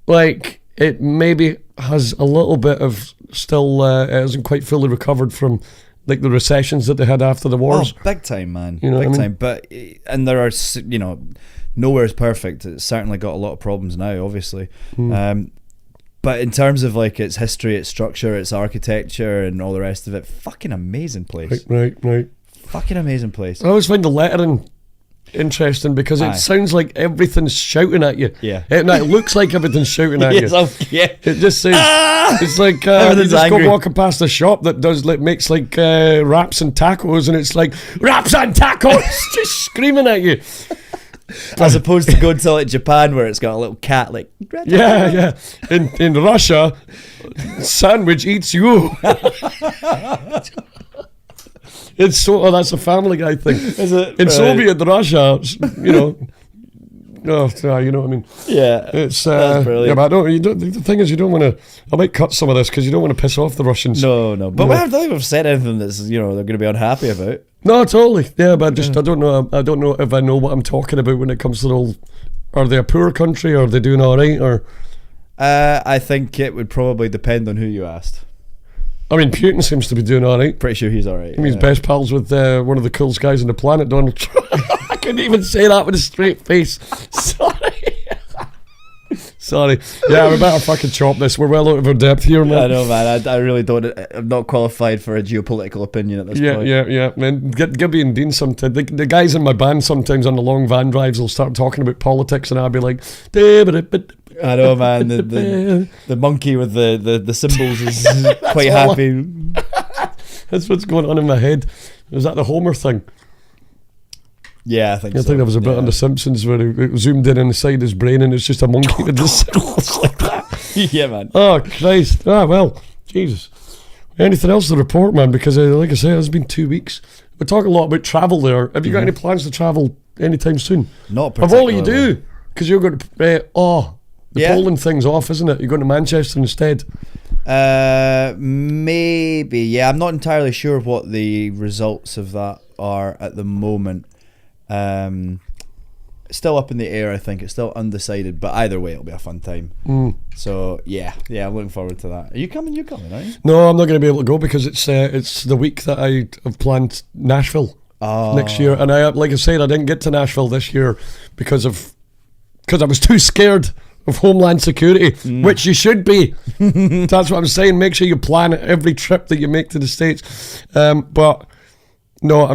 like it maybe has a little bit of still, it hasn't quite fully recovered from like the recessions that they had after the wars. Oh, big time, man. You know big what I time. mean? But, and there are, you know, nowhere is perfect. It's certainly got a lot of problems now, obviously. But in terms of like its history, its structure, its architecture, and all the rest of it, fucking amazing place. Right. Fucking amazing place. I always find the lettering interesting because it sounds like everything's shouting at you. Yeah. It looks like everything's shouting at you. Yeah. It just says, it's like you Everything's just angry. go walking past a shop that does like makes like wraps and tacos, and it's like wraps and tacos, just screaming at you. As opposed to going to like Japan where it's got a little cat like. Yeah. In Russia, sandwich eats you. It's so. That's a Family Guy thing. Is it? In Soviet Russia, you know. You know what I mean? Yeah, it's that's brilliant. Yeah, but the thing is, you don't want to. I might cut some of this because you don't want to piss off the Russians. No. But we haven't even said anything that's they're going to be unhappy about. No, totally. Yeah, but I don't know. I don't know if I know what I'm talking about when it comes to the whole. Are they a poor country? Or are they doing all right? Or I think it would probably depend on who you asked. I mean, Putin seems to be doing all right. Pretty sure he's all right. I mean, he's best pals with one of the coolest guys on the planet, Donald Trump. I couldn't even say that with a straight face. Sorry. Yeah, we better fucking chop this. We're well out of our depth here, man. I know, man. I really don't. I'm not qualified for a geopolitical opinion at this point. Yeah, man. Gibby and Dean sometimes. The guys in my band sometimes on the long van drives will start talking about politics, and I'll be like, I know, man. The monkey with the symbols is quite happy. That's what's going on in my head. Is that the Homer thing? Yeah, I think I think there was a bit on The Simpsons where it zoomed in inside his brain and it's just a monkey with the symbols like that. Yeah, man. Oh, Christ. Well, Jesus. Anything else to report, man? Because, like I say, it's been 2 weeks. We talk a lot about travel there. Have you got any plans to travel anytime soon? Not particularly. Of all you do, because you're going to... the Poland thing's off, isn't it? You're going to Manchester instead. Maybe. Yeah, I'm not entirely sure what the results of that are at the moment. Still up in the air, I think. It's still undecided, but either way, it'll be a fun time. So yeah, I'm looking forward to that. Are you coming? You're coming, are you? No, I'm not going to be able to go because it's the week that I have planned Nashville next year, and like I said, I didn't get to Nashville this year because I was too scared of Homeland Security, which you should be. That's what I'm saying. Make sure you plan every trip that you make to the States. But no,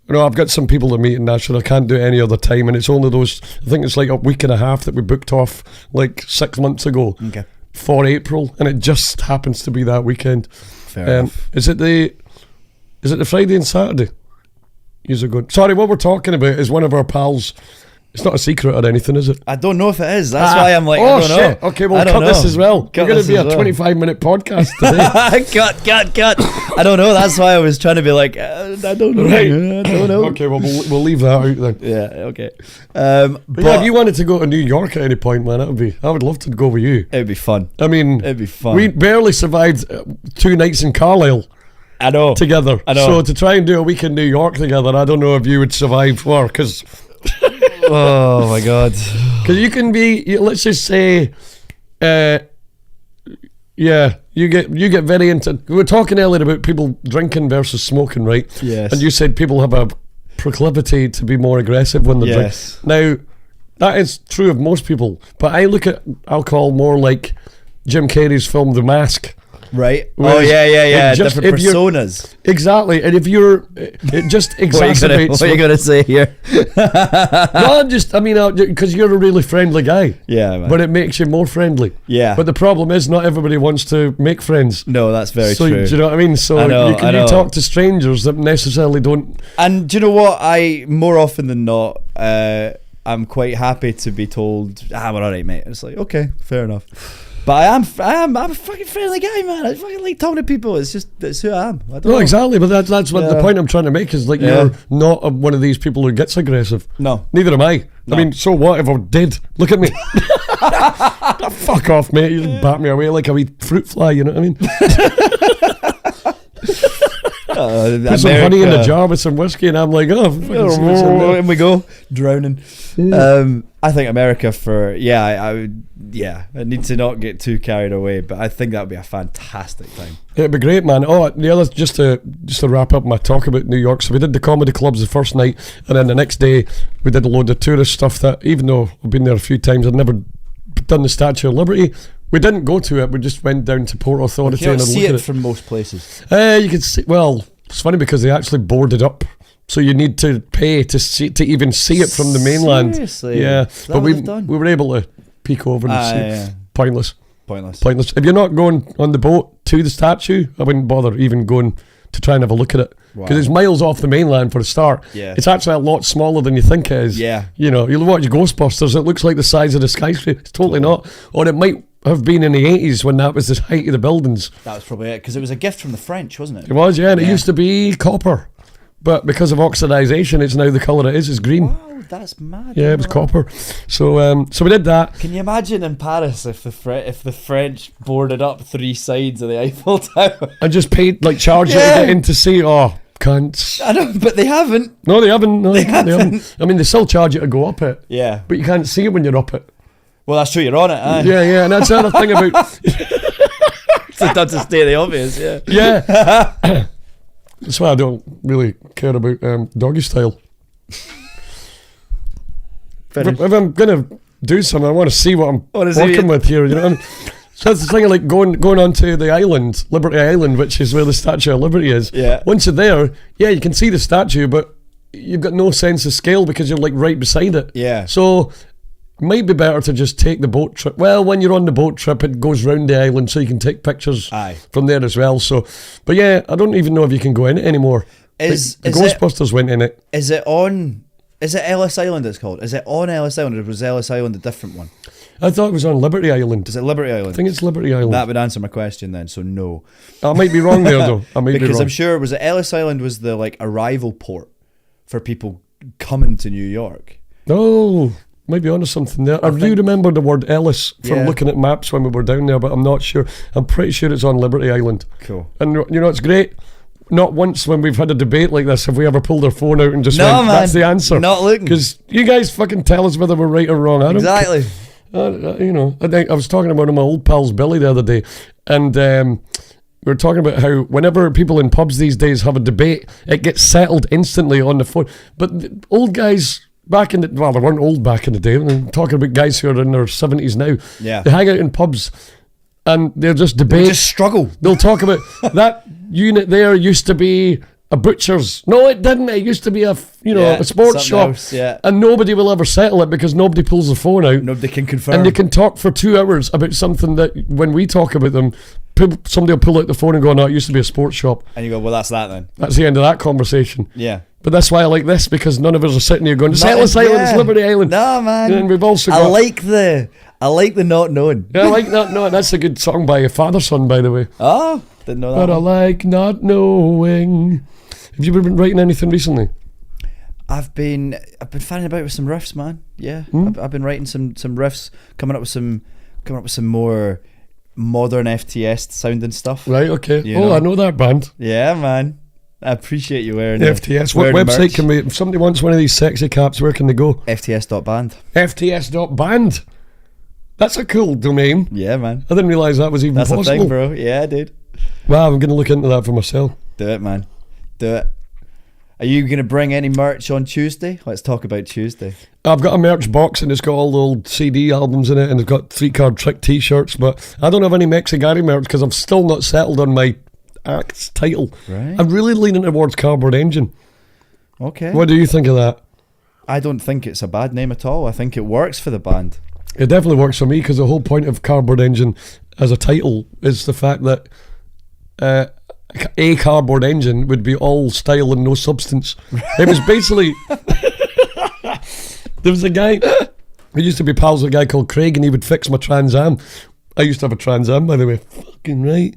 I've got some people to meet in Nashville. I can't do it any other time, and it's only those. I think it's like a week and a half that we booked off like 6 months ago for April, and it just happens to be that weekend. Fair enough. Is it the Friday and Saturday? You're good. Sorry, what we're talking about is one of our pals. It's not a secret or anything, is it? I don't know if it is. That's why I'm like, I don't shit. know. Okay, we'll cut this as well. We're going to be a 25-minute podcast today. Cut. I don't know. That's why I was trying to be like, I don't know. Right. I don't know. Okay, well, we'll leave that out then. Yeah, okay. But yeah, if you wanted to go to New York at any point, man, I would love to go with you. It'd be fun. I mean, it'd be fun. We barely survived 2 nights in Carlisle. I know. Together. I know. So to try and do a week in New York together, I don't know if you would survive because... Oh my God. Because you can be, let's just say, you get very into. We were talking earlier about people drinking versus smoking, right? Yes. And you said people have a proclivity to be more aggressive when they drink. Now, that is true of most people, but I look at alcohol more like Jim Carrey's film The Mask. Right. Whereas Different personas. Exactly. And if it just exacerbates. What are you gonna say here? No, because you're a really friendly guy. Yeah, man. But it makes you more friendly. Yeah. But the problem is, not everybody wants to make friends. No, that's very true. Do you know what I mean? So you talk to strangers that necessarily don't. And do you know what? I more often than not, I'm quite happy to be told, we're all right, mate. It's like, okay, fair enough. But I'm a fucking friendly guy, man. I fucking like talking to people. It's who I am. I don't know. Exactly. But that's what the point I'm trying to make is like you're not one of these people who gets aggressive. No. Neither am I. No. I mean, so what if I did? Look at me. Fuck off, mate. You just bat me away like a wee fruit fly. You know what I mean? Put some honey in a jar with some whiskey, and I'm like, oh, and we go drowning. I think America I need to not get too carried away, but I think that would be a fantastic time. It'd be great, man. Oh, the other, just to wrap up my talk about New York. So we did the comedy clubs the first night, and then the next day we did a load of tourist stuff that, even though I've been there a few times, I'd never done the Statue of Liberty. We didn't go to it. We just went down to Port Authority and had a see look at it from most places. You can see. Well, it's funny because they actually boarded up. So you need to pay to even see it from the mainland. Seriously? Yeah, but we done? were able to peek over and see. Yeah. Pointless. Pointless. If you're not going on the boat to the statue, I wouldn't bother even going to try and have a look at it, because it's miles off the mainland for a start. Yeah. It's actually a lot smaller than you think it is. Yeah. You know, you'll watch Ghostbusters, it looks like the size of the skyscraper. It's totally not. Or it might have been in the 80s when that was the height of the buildings. That was probably it, because it was a gift from the French, wasn't it? It was, yeah, and it used to be copper. But because of oxidization, it's now the colour it is. It's green. Wow, that's mad. Yeah, it was copper. So we did that. Can you imagine in Paris if the French boarded up 3 sides of the Eiffel Tower? And just paid, like, charge you to get in to see. Oh, cunts. I know, but they haven't. No, they haven't. No, they haven't. I mean, they still charge you to go up it. Yeah. But you can't see it when you're up it. Well, that's true, you're on it, aye. Yeah, and that's the other thing about... So that's to state the obvious, yeah. Yeah. That's why I don't really care about doggy style. If I'm going to do something, I want to see what I'm working with here. You know what I mean? So that's the thing, like going onto the island, Liberty Island, which is where the Statue of Liberty is. Yeah. Once you're there, yeah, you can see the statue, but you've got no sense of scale because you're like right beside it. Yeah. So it might be better to just take the boat trip. Well, when you're on the boat trip, it goes round the island, so you can take pictures from there as well. So, but yeah, I don't even know if you can go in it anymore. The Ghostbusters went in it. Is it Ellis Island it's called? Is it on Ellis Island, or was Ellis Island a different one? I thought it was on Liberty Island. Is it Liberty Island? I think it's Liberty Island. That would answer my question then, so no. I might be wrong there though. I might be wrong. Because I'm sure, was it Ellis Island was the like arrival port for people coming to New York? Oh, might be onto something there. I do remember the word Ellis from looking at maps when we were down there, but I'm not sure. I'm pretty sure it's on Liberty Island. Cool. And you know, it's great. Not once when we've had a debate like this have we ever pulled our phone out and just went, that's the answer. Not looking. Because you guys fucking tell us whether we're right or wrong. Exactly. You know, I was talking about my old pals Billy the other day, and we were talking about how whenever people in pubs these days have a debate, it gets settled instantly on the phone. But the old guys back in the, well, they weren't old back in the day. I'm talking about guys who are in their 70s now. Yeah. They hang out in pubs and they'll just debate. They just struggle. They'll talk about that unit there used to be a butcher's. No, it didn't. It used to be a sports shop. Else, yeah. And nobody will ever settle it because nobody pulls the phone out. Nobody can confirm. And you can talk for 2 hours about something that when we talk about them, somebody will pull out the phone and go, no, it used to be a sports shop. And you go, well, that's that then. That's the end of that conversation. Yeah. But that's why I like this, because none of us are sitting here going, it's Ellis Island, it's Liberty Island. No, man. And we've also got, I like the not knowing. Yeah, I like not knowing. That's a good song by Father Son, by the way. Oh, didn't know that. But I like not knowing. Have you been writing anything recently? I've been fanning about with some riffs, man. Yeah, I've been writing some riffs, coming up with some more modern FTS sounding stuff. Right. Okay. I know that band. Yeah, man. I appreciate you wearing FTS. What website can we? If somebody wants one of these sexy caps, where can they go? FTS.band. FTS.band. That's a cool domain. Yeah, man. I didn't realise that was even possible. That's a thing, bro. Yeah, dude. Wow, I'm going to look into that for myself. Do it, man. Do it. Are you going to bring any merch on Tuesday? Let's talk about Tuesday. I've got a merch box and it's got all the old CD albums in it, and it's got 3-card trick t-shirts, but I don't have any MexiGary merch because I'm still not settled on my act's title. Right. I'm really leaning towards Cardboard Engine. Okay. What do you think of that? I don't think it's a bad name at all. I think it works for the band. It definitely works for me, because the whole point of Cardboard Engine as a title is the fact that a cardboard engine would be all style and no substance. It was basically there was a guy who used to be pals with a guy called Craig, and he would fix my Trans Am. I used to have a Trans Am, by the way. Fucking right.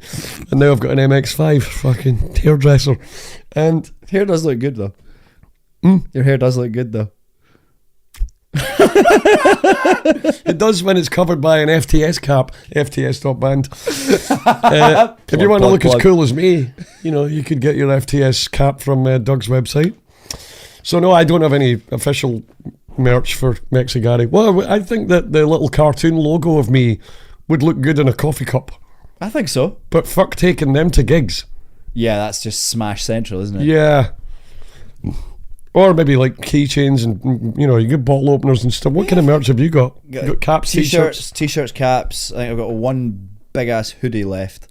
And now I've got an MX-5 fucking hairdresser. And hair does look good though. Your hair does look good though. It does when it's covered by an FTS cap, FTS.band. If you want to look as cool as me, you could get your FTS cap from Doug's website. So no, I don't have any official merch for MexiGary. Well, I think that the little cartoon logo of me would look good in a coffee cup. I think so. But fuck taking them to gigs. Yeah, that's just Smash Central, isn't it? Yeah. Or maybe like keychains and you get bottle openers and stuff. What kind of merch have you got? You got caps, t-shirts, caps. I think I've got one big ass hoodie left.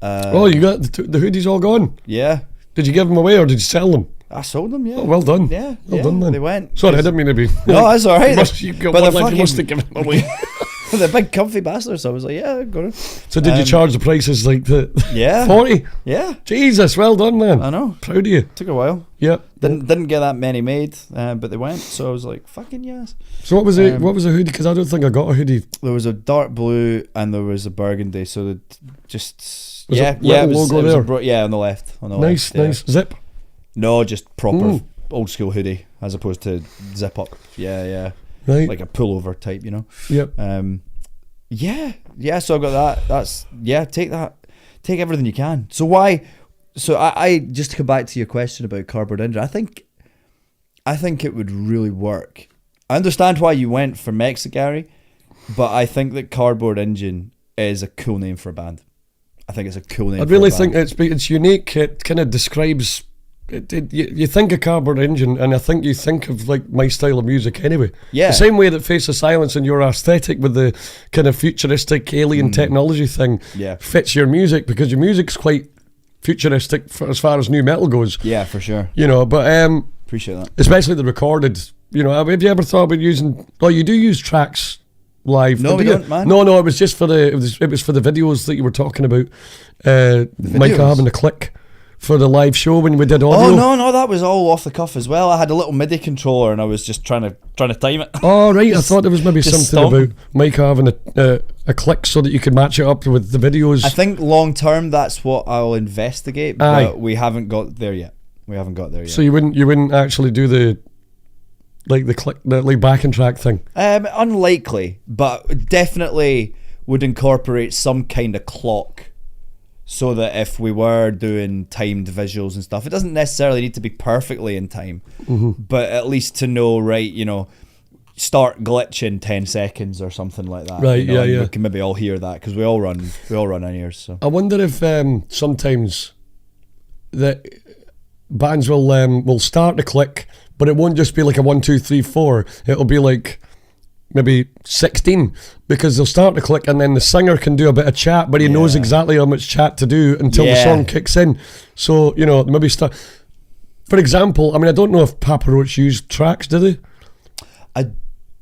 You got the hoodies all gone? Yeah. Did you give them away or did you sell them? I sold them, yeah. Oh, well done. Yeah. Well done then. They went. Sorry, I didn't mean to be. No, that's all right. You must have given them away. The big comfy bastards. So I was like, yeah, go on. So did you charge the prices like the 40? Yeah. Jesus, well done, man. I know. Proud of you. Took a while. Yep. Didn't get that many made, but they went. So I was like, fucking yes. So what was it? What was a hoodie? Because I don't think I got a hoodie. There was a dark blue and there was a burgundy. So just was it was logo there. on the left. Nice. Zip. No, just proper old school hoodie as opposed to zip up. Yeah. Right. Like a pullover type, Yep. So I got that. Take that. Take everything you can. So why? So I just to come back to your question about Cardboard Engine, I think it would really work. I understand why you went for MexiGary, but I think that Cardboard Engine is a cool name for a band. I think it's a cool name. I really think it's unique. It kind of describes. You think of Cardboard Engine, and I think you think of like my style of music anyway. Yeah. The same way that Face of Silence and your aesthetic with the kind of futuristic alien technology thing fits your music, because your music's quite futuristic as far as new metal goes. Yeah, for sure. But appreciate that. Especially the recorded. Have you ever thought about using? Oh, you do use tracks live? No, we don't, man. No, it was just for it was for the videos that you were talking about. Micah having a click for the live show when we did audio. Oh no, that was all off the cuff as well. I had a little MIDI controller and I was just trying to time it. Oh right, I thought there was maybe something about Micah having a click so that you could match it up with the videos. I think long term that's what I'll investigate, but we haven't got there yet. So you wouldn't actually do the click, the backing track thing? Unlikely, but definitely would incorporate some kind of clock. So that if we were doing timed visuals and stuff, it doesn't necessarily need to be perfectly in time, but at least to know, right, start glitch in 10 seconds or something like that. Right, yeah. We can maybe all hear that because we all run on ears. So I wonder if sometimes that bands will start the click, but it won't just be like a 1, 2, 3, 4. It'll be like maybe 16, because they'll start to click and then the singer can do a bit of chat, but he knows exactly how much chat to do until the song kicks in. So maybe start. For example, I don't know if Papa Roach used tracks, do they? I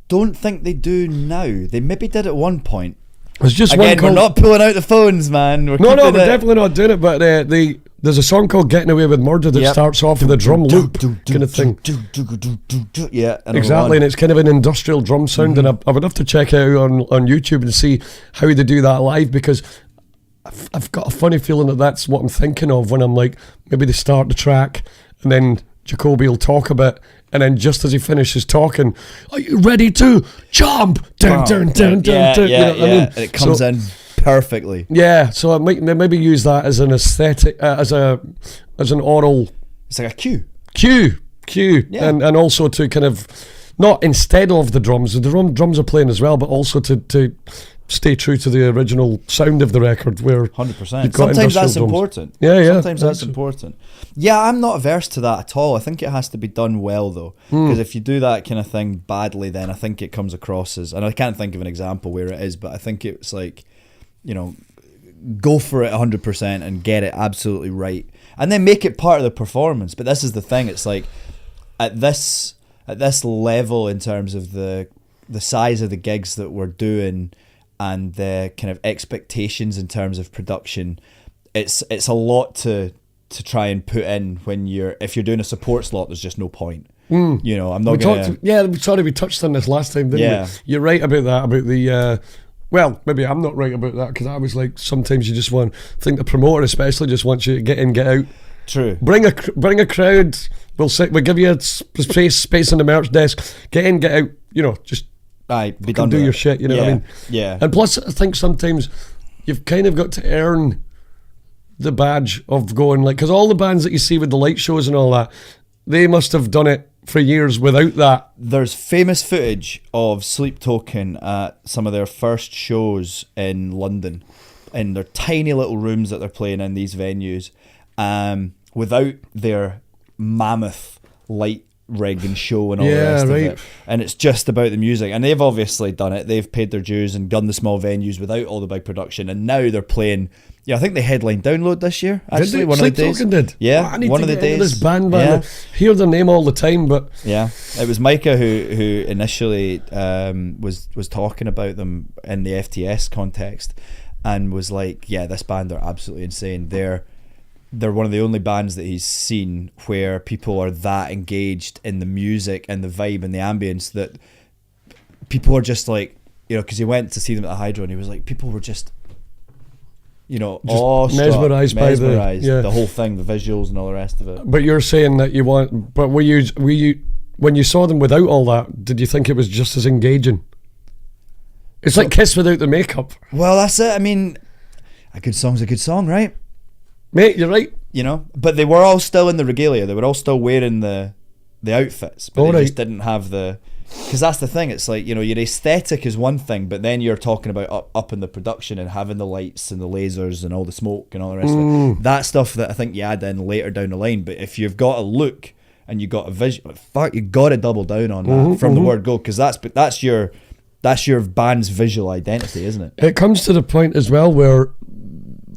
don't think they do now. They maybe did at one point. It's just again, we're not pulling out the phones, man. We're definitely not doing it. But there's a song called "Getting Away with Murder" that starts off with a drum loop kind of thing. Yeah, exactly, and it's kind of an industrial drum sound. And I would have to check it out on YouTube and see how they do that live, because I've got a funny feeling that that's what I'm thinking of when I'm like, maybe they start the track and then Jacoby will talk a bit, and then just as he finishes talking, are you ready to jump? Dun, dun, dun, dun, dun. And it comes in perfectly. Yeah, so I might maybe use that as an aesthetic, as an oral. It's like a cue. Yeah. And also to kind of, not instead of the drums are playing as well, but also to stay true to the original sound of the record, where 100%. Sometimes that's important. Yeah. Sometimes that's important. Yeah, I'm not averse to that at all. I think it has to be done well though, because if you do that kind of thing badly, then I think it comes across as, and I can't think of an example where it is, but I think it's like, go for it 100% and get it absolutely right, and then make it part of the performance. But this is the thing, it's like at this level, in terms of the size of the gigs that we're doing and the kind of expectations in terms of production, it's a lot to try and put in when if you're doing a support slot. There's just no point. I'm not we touched on this last time, didn't we? You're right about that, about the well, maybe I'm not right about that, because I was like, sometimes you just want, I think the promoter especially just wants you to get in, get out. True. Bring a crowd. We'll give you a space on the merch desk. Get in, get out. Just be done. Do with your it. shit. You know what I mean? Yeah. And plus, I think sometimes you've kind of got to earn the badge of going, like, because all the bands that you see with the light shows and all that, they must have done it for years without that. There's famous footage of Sleep Token at some of their first shows in London, in their tiny little rooms that they're playing in these venues, without their mammoth light rig and show and all the rest of it. And it's just about the music. And they've obviously done it. They've paid their dues and done the small venues without all the big production. And now they're playing. Yeah, I think they headlined Download this year. Actually, one of the days. Did. Yeah, I need one to of the get days. into this band, man. I hear their name all the time, but yeah, it was Micah who initially was talking about them in the FTS context, and was like, "Yeah, this band are absolutely insane. They're one of the only bands that he's seen where people are that engaged in the music and the vibe and the ambience that people are just like, you know, because he went to see them at the Hydro and he was like, people were just, you know, mesmerised by the whole thing, the visuals and all the rest of it." But you're saying that you want, but were you when you saw them without all that, did you think it was just as engaging? It's like Kiss without the makeup. Well, that's it. I mean, a good song's a good song, right? Mate, you're right. You know, but they were all still in the regalia. They were all still wearing the outfits, but they just didn't have the. Because that's the thing. It's like, you know, your aesthetic is one thing, but then you're talking about up in the production and having the lights and the lasers and all the smoke and all the rest of it. That stuff that I think you add in later down the line. But if you've got a look and you got a vision, fuck, you got to double down on that from the word go, because that's your band's visual identity, isn't it? It comes to the point as well where.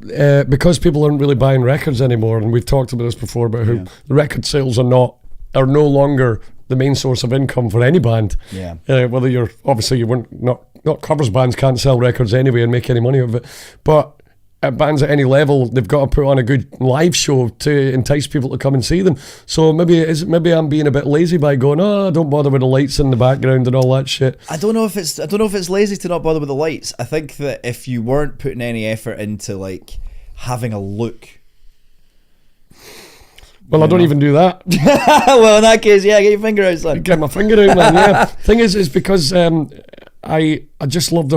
Because people aren't really buying records anymore, and we've talked about this before about how the record sales are no longer the main source of income for any band. Yeah. Whether you're obviously you weren't not covers bands can't sell records anyway and make any money of it, but bands at any level, they've got to put on a good live show to entice people to come and see them. So maybe I'm being a bit lazy by going, don't bother with the lights in the background and all that shit. I don't know if it's lazy to not bother with the lights. I think that if you weren't putting any effort into like having a look. Well, I don't even do that. Well, in that case, yeah, get your finger out, son. Get my finger out, man. Yeah. Thing is because I just love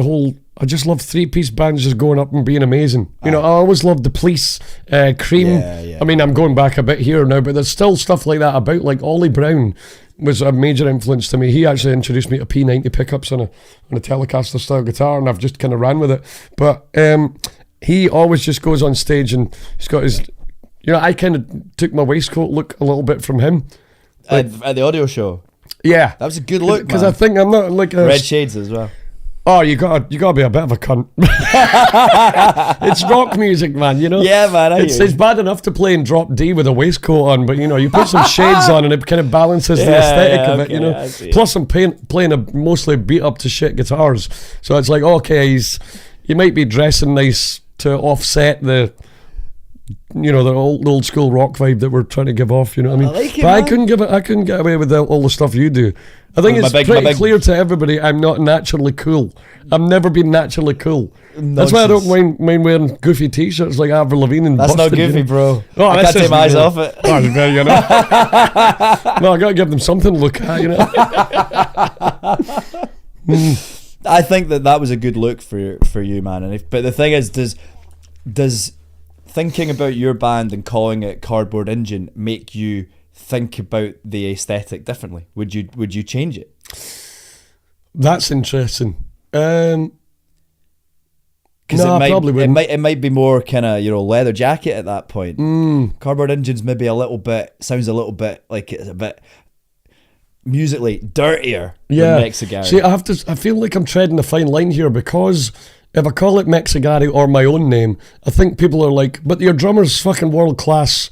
I just love 3-piece bands just going up and being amazing. You know, I always loved the Police, Cream. Yeah. I mean, I'm going back a bit here now, but there's still stuff like that about. Like Ollie Brown was a major influence to me. He actually introduced me to P90 pickups on a Telecaster style guitar, and I've just kind of ran with it. But he always just goes on stage and he's got his. You know, I kind of took my waistcoat look a little bit from him. At the audio show. Yeah, that was a good look, because I think I'm not like red shades as well. Oh, you gotta be a bit of a cunt. It's rock music, man. You know. Yeah, man. It's bad enough to play in drop D with a waistcoat on, but you know, you put some shades on and it kind of balances the aesthetic of it. You know. Plus, I'm playing a mostly beat up to shit guitars, so it's like, okay, you might be dressing nice to offset the. You know, the old school rock vibe that we're trying to give off. You know what I mean? I like it, but man. I couldn't get away with all the stuff you do. I think it's pretty clear to everybody I'm not naturally cool. I've never been naturally cool. Nonsense. That's why I don't mind wearing goofy t-shirts like Avril Lavigne and That's Busted, not goofy, you know? bro. Oh, I can't take my eyes off it. Oh, you know. No, I gotta give them something to look at, you know. I think that was a good look for you, man. But the thing is, does thinking about your band and calling it Cardboard Engine make you think about the aesthetic differently? Would you change it? That's interesting. Because it might be more kind of, you know, leather jacket at that point. Cardboard Engine's maybe sounds a little bit like it's a bit musically dirtier than MexiGary. See, I feel like I'm treading a fine line here, because if I call it MexiGary or my own name, I think people are like, but your drummer's fucking world class,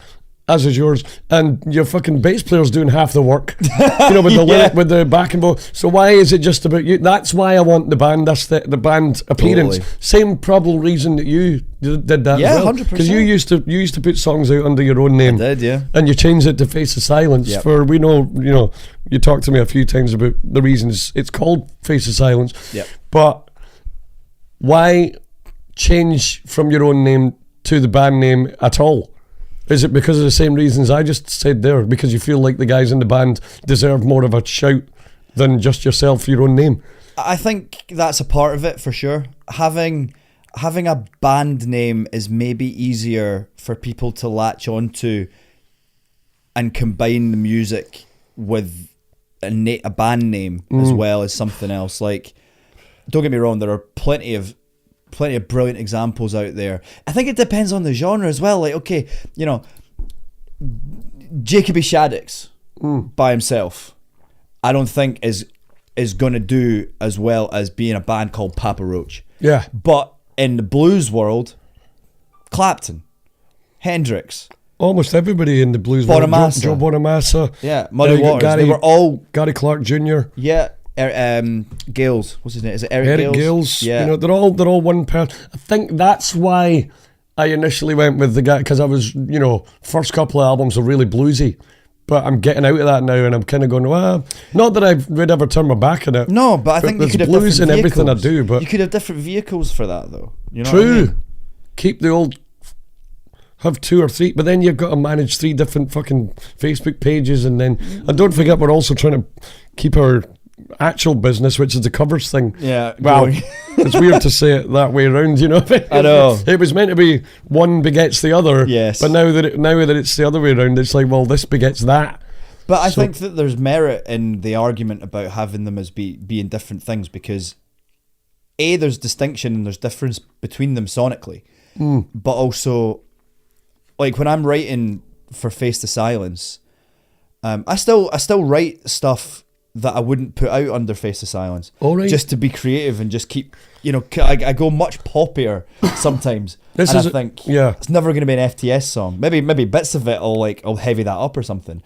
as is yours, and your fucking bass player's doing half the work, you know, with the with the back and bow. So why is it just about you? That's why I want the band. That's the band appearance. Totally. Same probable reason that you did that. Yeah, as well. 100%. Because you used to put songs out under your own name. I did, yeah. And you changed it to Face of Silence. Yep. For we know, you know, you talked to me a few times about the reasons it's called Face of Silence. Yep. But why change from your own name to the band name at all? Is it because of the same reasons I just said there? Because you feel like the guys in the band deserve more of a shout than just yourself, your own name? I think that's a part of it for sure. Having a band name is maybe easier for people to latch onto and combine the music with a band name as well as something else. Like, don't get me wrong, there are plenty of brilliant examples out there. I think it depends on the genre as well. Like, okay, you know, Jacoby Shaddix by himself, I don't think is going to do as well as being a band called Papa Roach. Yeah. But in the blues world, Clapton, Hendrix, almost everybody in the blues Bonamassa. Joe Bonamassa. Yeah, Muddy Waters. They were all Gary Clark Jr. Yeah. Gales. What's his name? Is it Eric Gales? Yeah. You know, they're all one person. I think that's why I initially went with the guy, because I was, you know, first couple of albums are really bluesy. But I'm getting out of that now, and I'm kind of going, well, not that I would ever turn my back on it. No, but I think you could have blues in different everything I vehicles. do. But you could have different vehicles for that, though. You know true. What I mean? Keep the old. Have 2 or 3, but then you've got to manage 3 different fucking Facebook pages, and then and don't forget we're also trying to keep our actual business, which is the covers thing. Yeah. Well, it's weird to say it that way around, you know. I know. It was meant to be one begets the other. Yes. But now that it's the other way around, it's like, well, this begets that. But I think that there's merit in the argument about having them as being different things, because there's distinction and there's difference between them sonically, but also, like when I'm writing for Face to Silence, I still write stuff that I wouldn't put out under Face to Silence, just to be creative and just keep, you know, I go much poppier sometimes. I think it's never going to be an FTS song. Maybe bits of it I'll heavy that up or something.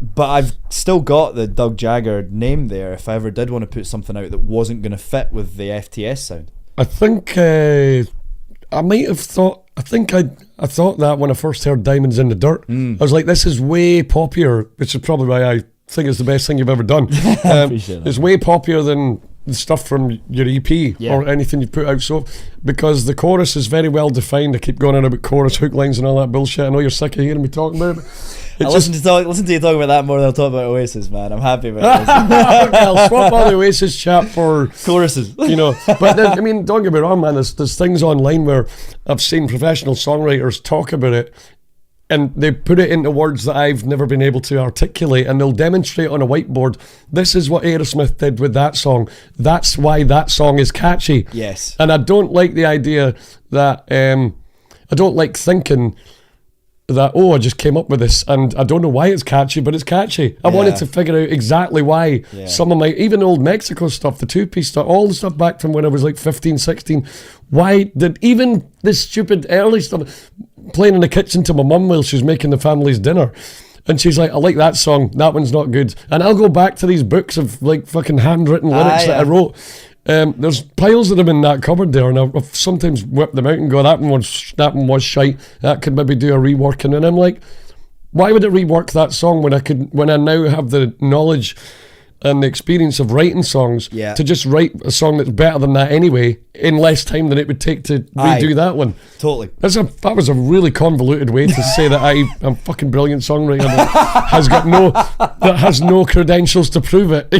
But I've still got the Doug Jagger name there if I ever did want to put something out that wasn't going to fit with the FTS sound. I think I might have thought. I think I thought that when I first heard Diamonds in the Dirt. I was like, this is way poppier, which is probably why I think it's the best thing you've ever done. It's way poppier than the stuff from your EP or anything you put out. So because the chorus is very well defined. I keep going on about chorus, hook lines and all that bullshit. I know you're sick of hearing me talking about it. Listen to you talk about that more than I'll talk about Oasis, man. I'm happy about this. I'll swap all the Oasis chat for choruses, you know. But then, I mean, don't get me wrong, man. There's things online where I've seen professional songwriters talk about it, and they put it into words that I've never been able to articulate, and they'll demonstrate on a whiteboard, this is what Aerosmith did with that song. That's why that song is catchy. Yes. And I don't like the idea that I don't like thinking that, I just came up with this and I don't know why it's catchy, but it's catchy. I wanted to figure out exactly why some of my, even old Mexico stuff, the 2-piece stuff, all the stuff back from when I was like 15, 16, why did even this stupid early stuff, playing in the kitchen to my mum while she was making the family's dinner, and she's like, I like that song, that one's not good. And I'll go back to these books of like fucking handwritten lyrics that I wrote. There's piles of them in that cupboard there, and I've sometimes whipped them out and go, that one was shite, that could maybe do a reworking. And I'm like, why would it rework that song when I now have the knowledge and the experience of writing songs to just write a song that's better than that anyway in less time than it would take to redo that one. Totally. That was a really convoluted way to say that I'm a fucking brilliant songwriter that has no credentials to prove it.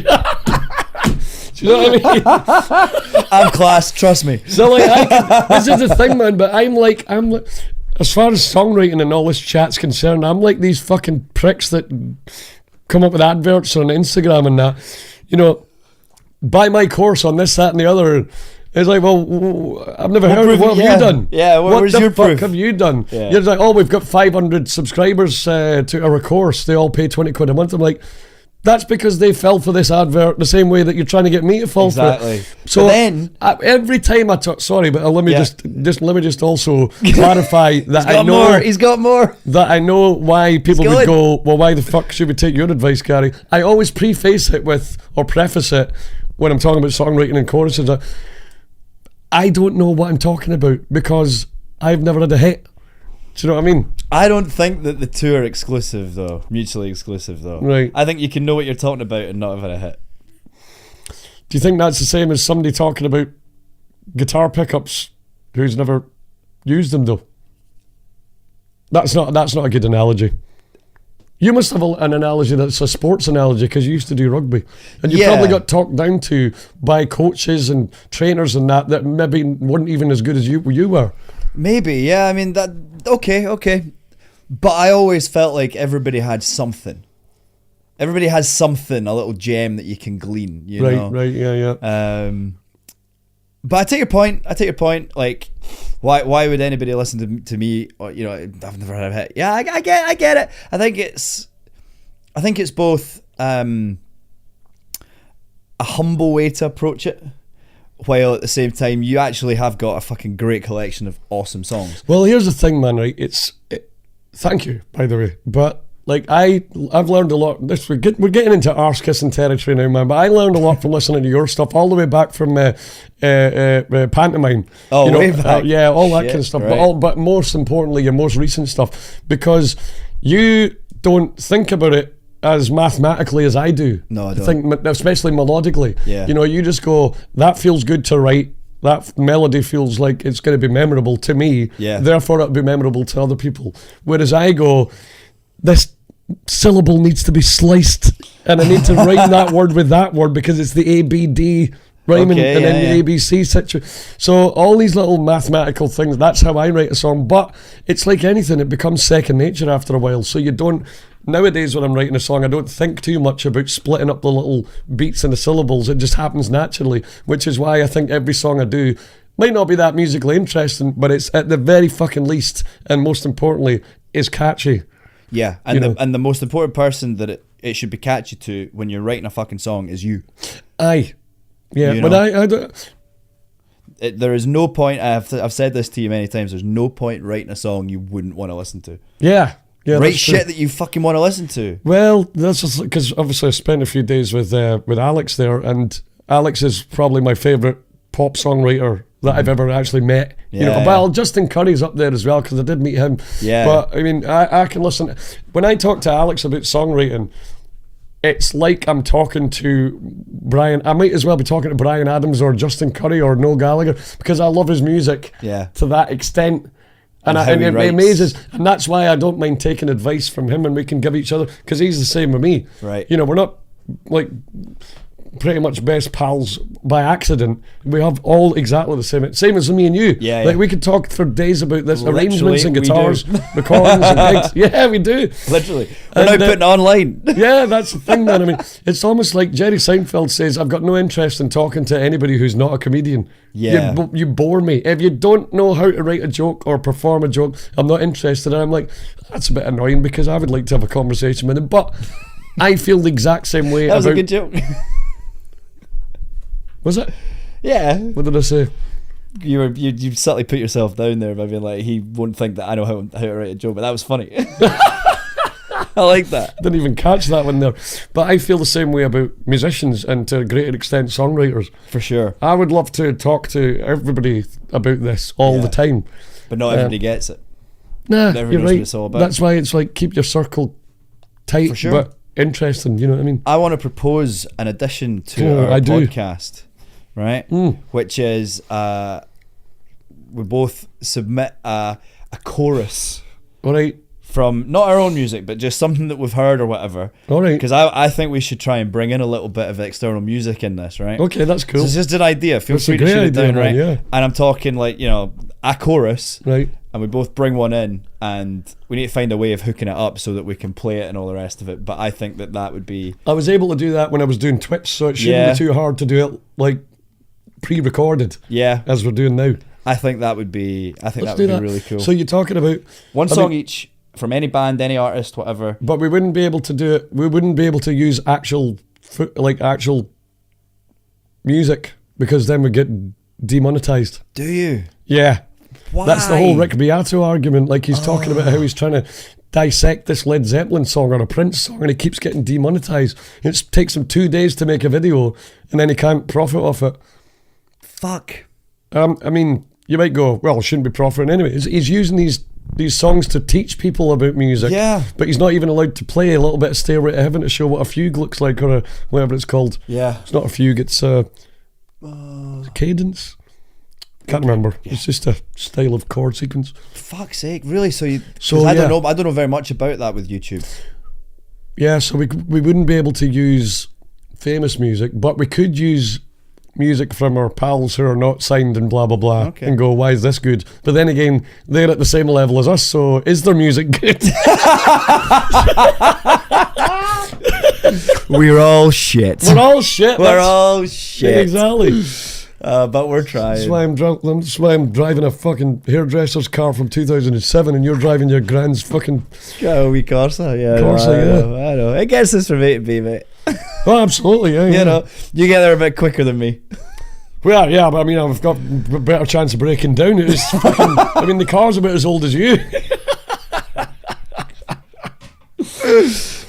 Do you know what I mean? I'm class, trust me. So like, this is the thing, man. But I'm like, as far as songwriting and all this chat's concerned, I'm like these fucking pricks that come up with adverts on Instagram and that. You know, buy my course on this, that, and the other. It's like, well, I've never heard of what have you done? Yeah, where's your fuck proof? Have you done? Yeah. You're like, we've got 500 subscribers to our course. They all pay 20 quid a month. I'm like, that's because they fell for this advert the same way that you're trying to get me to fall for it. So then, every time I talk, sorry, but let me just also clarify that he's got more. That I know why people would go, well, why the fuck should we take your advice, Gary? I always preface it with, or preface it when I'm talking about songwriting and choruses. I don't know what I'm talking about because I've never had a hit. Do you know what I mean? I don't think that the two are exclusive though, mutually exclusive though. Right. I think you can know what you're talking about and not have had a hit. Do you think that's the same as somebody talking about guitar pickups who's never used them though? That's not a good analogy. You must have an analogy that's a sports analogy because you used to do rugby. And you probably got talked down to by coaches and trainers and that maybe weren't even as good as you were. Maybe, yeah. I mean, okay. But I always felt like everybody had something. Everybody has something, a little gem that you can glean, you know? Right, yeah. But I take your point. Like, why would anybody listen to me? Or, you know, I've never had a hit. Yeah, I get it. I think it's both a humble way to approach it, while at the same time you actually have got a fucking great collection of awesome songs. Well, here's the thing, man. Right? Thank you, by the way, but. Like I've learned a lot. We're getting into arse kissing territory now, man. But I learned a lot from listening to your stuff, all the way back from pantomime. Oh, way back. Yeah, all that kind of stuff. Right. But most importantly, your most recent stuff, because you don't think about it as mathematically as I do. No, I don't. Think, especially melodically. Yeah. You know, you just go, that feels good to write. That melody feels like it's going to be memorable to me. Yeah. Therefore, it'll be memorable to other people. Whereas I go, this syllable needs to be sliced and I need to rhyme that word with that word because it's the ABD rhyming and then the ABC situation. So all these little mathematical things, that's how I write a song. But it's like anything, it becomes second nature after a while. So you don't, nowadays when I'm writing a song, I don't think too much about splitting up the little beats and the syllables. It just happens naturally, which is why I think every song I do might not be that musically interesting, but it's at the very fucking least, and most importantly, is catchy. Yeah, and the most important person that it should be catchy to when you're writing a fucking song is you. Aye. Yeah, you but know? I don't... There is no point, I've said this to you many times, there's no point writing a song you wouldn't want to listen to. Yeah. Write shit that you fucking want to listen to. Well, that's just because obviously I spent a few days with Alex there, and Alex is probably my favourite pop songwriter that I've ever actually met. Well, Justin Curry's up there as well because I did meet him. Yeah. But I mean, I can listen. When I talk to Alex about songwriting, it's like I'm talking to Brian. I might as well be talking to Brian Adams or Justin Curry or Noel Gallagher because I love his music to that extent. And it amazes, and that's why I don't mind taking advice from him, and we can give each other, because he's the same with me. Right. You know, we're not like pretty much best pals by accident. We have all exactly the same as me and you. Yeah. Like we could talk for days about this, literally, arrangements and guitars, recordings and gigs. Yeah, we do. Literally. We're now putting it online. Yeah, that's the thing, man. I mean, it's almost like Jerry Seinfeld says, I've got no interest in talking to anybody who's not a comedian. Yeah. You bore me. If you don't know how to write a joke or perform a joke, I'm not interested. And I'm like, that's a bit annoying because I would like to have a conversation with him. But I feel the exact same way. That was a good joke. Was it? Yeah. What did I say? You subtly put yourself down there by being like, he won't think that I know how to write a joke, but that was funny. I like that. Didn't even catch that one there. But I feel the same way about musicians and to a greater extent songwriters. For sure. I would love to talk to everybody about this all the time. But not everybody gets it. Nah, Everybody you're knows right. what it's all about. That's why it's like keep your circle tight, For sure. but interesting, you know what I mean? I want to propose an addition to our podcast, right? Which is we both submit a chorus. All right. From not our own music, but just something that we've heard or whatever. All right. Because I think we should try and bring in a little bit of external music in this, right? Okay, that's cool. So it's just an idea. Feel That's free a to great shoot it idea, down, man, right? yeah. And I'm talking like, you know, a chorus. Right. And we both bring one in, and we need to find a way of hooking it up so that we can play it and all the rest of it. But I think that would be... I was able to do that when I was doing Twitch, so it shouldn't be too hard to do it like pre-recorded. Yeah. As we're doing now. I think that would be really cool. So you're talking about one song each from any band, any artist, whatever. But we wouldn't be able to do it. We wouldn't be able to use actual music because then we get demonetized. Do you? Yeah. Why? That's the whole Rick Beato argument. Like he's talking about how he's trying to dissect this Led Zeppelin song or a Prince song, and he keeps getting demonetized. It takes him 2 days to make a video, and then he can't profit off it. Fuck. I mean, you might go, well, it shouldn't be profiting anyway. He's using these songs to teach people about music. Yeah. But he's not even allowed to play a little bit of Stairway to Heaven to show what a fugue looks like, or whatever it's called. Yeah. It's not a fugue, it's cadence. Can't remember. Yeah. It's just a style of chord sequence. Fuck's sake, really? So I don't know very much about that with YouTube. Yeah, so we wouldn't be able to use famous music, but we could use music from our pals who are not signed and blah blah blah, and go, why is this good? But then again, they're at the same level as us, so is their music good? We're all shit. We're all shit. We're all shit. Exactly. But we're trying. That's why I'm driving a fucking hairdresser's car from 2007 and you're driving your grand's fucking... wee Corsa, yeah. Corsa, I know. It gets us from A to B, mate. Oh, absolutely, yeah. You know, you get there a bit quicker than me. Well, yeah, but I mean, I've got a better chance of breaking down. It's fucking... I mean, the car's about as old as you.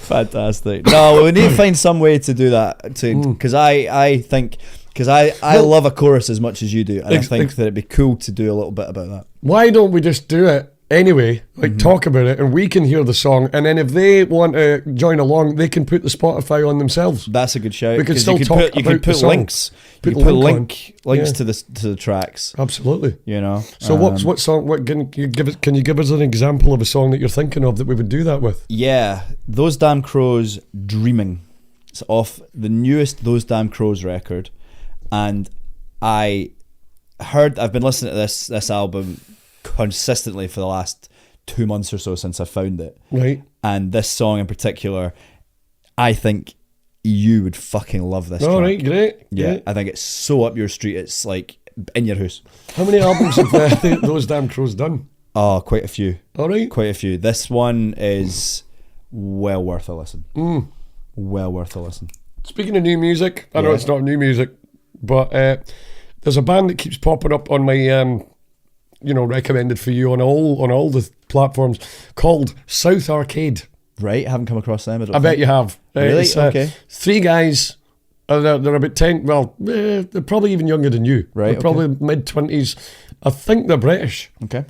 Fantastic. No, we need to find some way to do that, because I think... Because I love a chorus as much as you do, and I think that it'd be cool to do a little bit about that. Why don't we just do it anyway, talk about it, and we can hear the song, and then if they want to join along, they can put the Spotify on themselves. That's a good shout. We could still talk about you could put links. You could put links to the tracks. Absolutely. You know. So what song? What can you give us? Can you give us an example of a song that you're thinking of that we would do that with? Yeah, Those Damn Crows, Dreaming. It's off the newest Those Damn Crows record. And I've been listening to this album consistently for the last 2 months or so since I found it. Right. And this song in particular, I think you would fucking love this track. Right, great. Yeah, great. I think it's so up your street. It's like in your house. How many albums have Those Damn Crows done? Oh, quite a few. All right. Quite a few. This one is well worth a listen. Well worth a listen. Speaking of new music, I know it's not new music, but there's a band that keeps popping up on my, recommended for you on all the platforms called South Arcade. Right, haven't come across them. I bet you have. Really? Okay. 3 guys. They're about 10. Well, they're probably even younger than you. Right. They're probably mid-20s. I think they're British. Okay.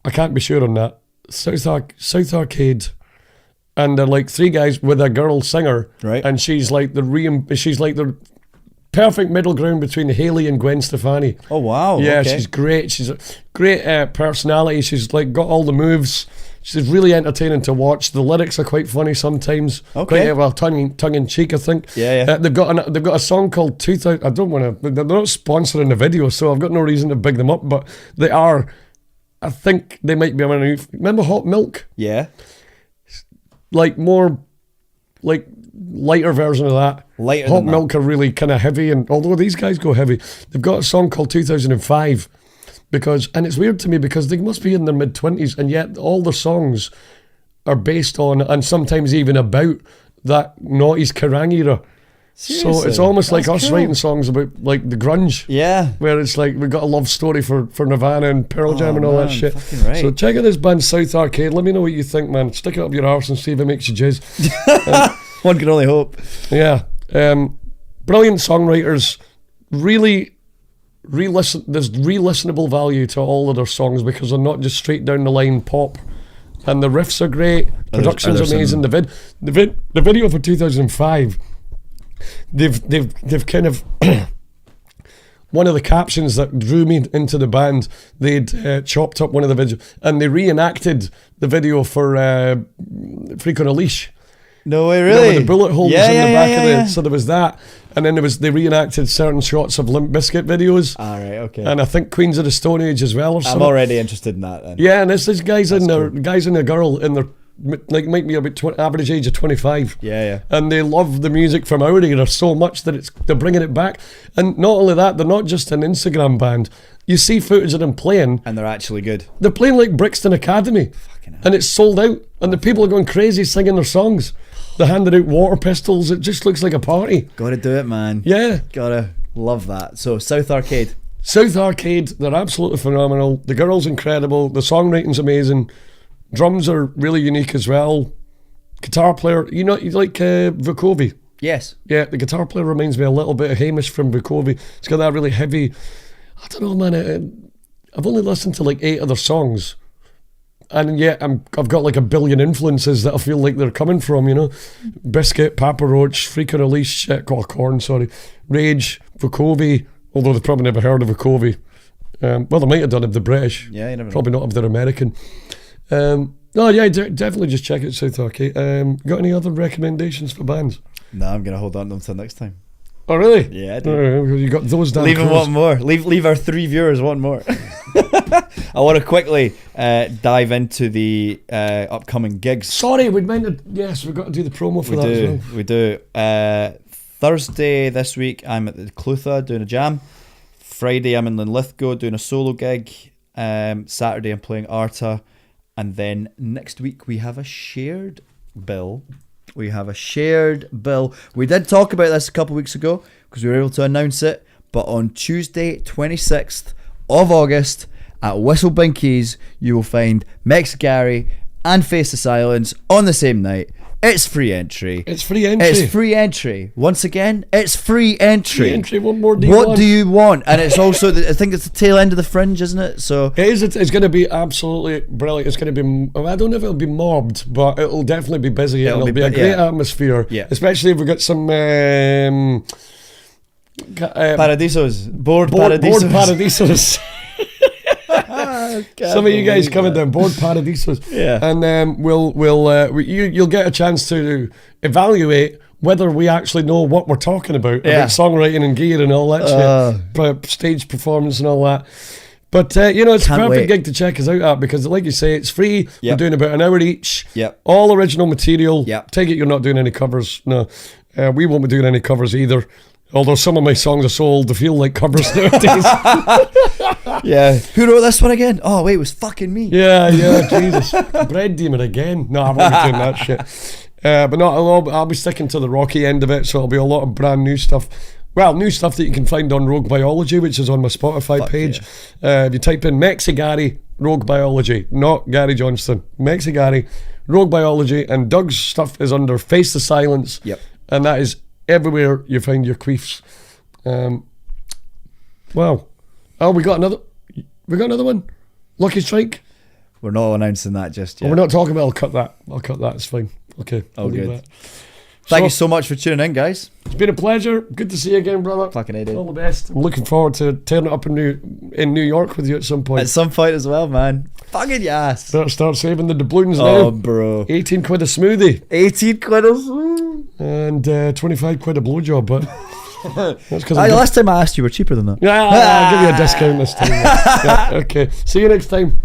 I can't be sure on that. South Arcade. And they're like 3 guys with a girl singer. Right. And she's like the perfect middle ground between Hayley and Gwen Stefani. Oh wow! Yeah, okay. She's great. She's a great personality. She's like got all the moves. She's really entertaining to watch. The lyrics are quite funny sometimes. Okay. Quite, tongue in cheek, I think. Yeah. They've got a song called 2000. I don't want to. They're not sponsoring the video, so I've got no reason to big them up. But they are. I think they might be on a new. Remember Hot Milk? Yeah. Like more, like lighter version of that. Lighter Hot than Milk are really kind of heavy, and although these guys go heavy, they've got a song called 2005 and it's weird to me because they must be in their mid-20s, and yet all their songs are based on and sometimes even about that noughties Kerrang era. Seriously? So it's almost That's like us cool. writing songs about like the grunge. Yeah. Where it's like we've got a love story for Nirvana and Pearl Jam and all that shit. Right. So check out this band South Arcade. Let me know what you think, man. Stick it up your arse and see if it makes you jizz. One can only hope. Yeah. Brilliant songwriters. Really there's re-listenable value to all of their songs because they're not just straight down the line pop. And the riffs are great. Production's amazing. The video for 2005. They've kind of one of the captions that drew me into the band, they'd chopped up one of the videos and they reenacted the video for Freak on a Leash. No way, really? With the bullet holes in the back of the... So there was that. And then they reenacted certain shots of Limp Bizkit videos. All right, okay. And I think Queens of the Stone Age as well or something. I'm already interested in that then. Yeah, and this guys and a girl in their... Like might be about average age of 25. Yeah. And they love the music from our era so much that they're bringing it back. And not only that, they're not just an Instagram band. You see footage of them playing, and they're actually good. They're playing like Brixton Academy, and it's sold out. And the people are going crazy singing their songs. They handed out water pistols. It just looks like a party. Gotta do it, man. Yeah, gotta love that. So South Arcade. South Arcade. They're absolutely phenomenal. The girl's incredible. The songwriting's amazing. Drums are really unique as well. Guitar player, you like Vukovi? Yes. Yeah, the guitar player reminds me a little bit of Hamish from Vukovi. It's got that really heavy... I don't know, man. I've only listened to like 8 of their songs. And yet I've got like a billion influences that I feel like they're coming from, you know. Biscuit, Papa Roach, Freak on a Leash, Korn, Rage, Vukovi, although they've probably never heard of Vukovi. Well, they might have done if they're British. Yeah, you never know. Probably not if they're American. Oh yeah, definitely just check out South Hockey. Got any other recommendations for bands? No, I'm gonna hold on to them until next time. Oh really? Yeah, I do. You got those down. Leave them one more. Leave our 3 viewers one more. I want to quickly dive into the upcoming gigs. Sorry, we've got to do the promo for that as well. We do. Thursday this week, I'm at the Clutha doing a jam. Friday, I'm in Linlithgow doing a solo gig. Saturday, I'm playing Arta. And then next week, we have a shared bill. We did talk about this a couple of weeks ago because we were able to announce it. But on Tuesday, 26th of August at Whistlebinkies, you will find MexiGary and Face the Silence on the same night. It's free entry. Once again, it's free entry. What more do you want? What do you want? And it's also, I think it's the tail end of the Fringe, isn't it? So it is. It's going to be absolutely brilliant. It's going to be, I don't know if it'll be mobbed, but it'll definitely be busy. It'll be a great atmosphere. Yeah. Especially if we've got some Paradisos. Board Paradisos. Some of you guys coming down, Board Paradisos, and you'll get a chance to evaluate whether we actually know what we're talking about songwriting and gear and all that shit, stage performance and all that. But it's a perfect gig to check us out at because, like you say, it's free. We're doing about an hour each. All original material. Take it you're not doing any covers. No, we won't be doing any covers either. Although some of my songs are so old to feel like covers nowadays. Who wrote this one again? Oh wait, it was fucking me. Jesus. Bread Demon again. No, I won't be doing that shit. But no, I'll be sticking to the rocky end of it, so it'll be a lot of brand new stuff. Well, new stuff that you can find on Rogue Biology, which is on my Spotify page. If you type in MexiGary, Rogue Biology, not Gary Johnston, MexiGary, Rogue Biology, and Doug's stuff is under Face the Silence. And that is everywhere you find your queefs. Wow. Oh, we got another one. Lucky Strike. We're not announcing that just yet. We're not talking about. I'll cut that. It's fine. Okay. Oh, good. Thank you so much for tuning in, guys. It's been a pleasure. Good to see you again, brother. Fucking A, dude. All the best. I'm looking forward to turning it up in New York with you at some point. At some point as well, man. Fucking yes. Better start saving the doubloons now. Oh, bro. 18 quid a smoothie. 18 quid a smoothie. And 25 quid a blowjob, but... last time I asked you were cheaper than that. I'll give you a discount this time. Okay. See you next time.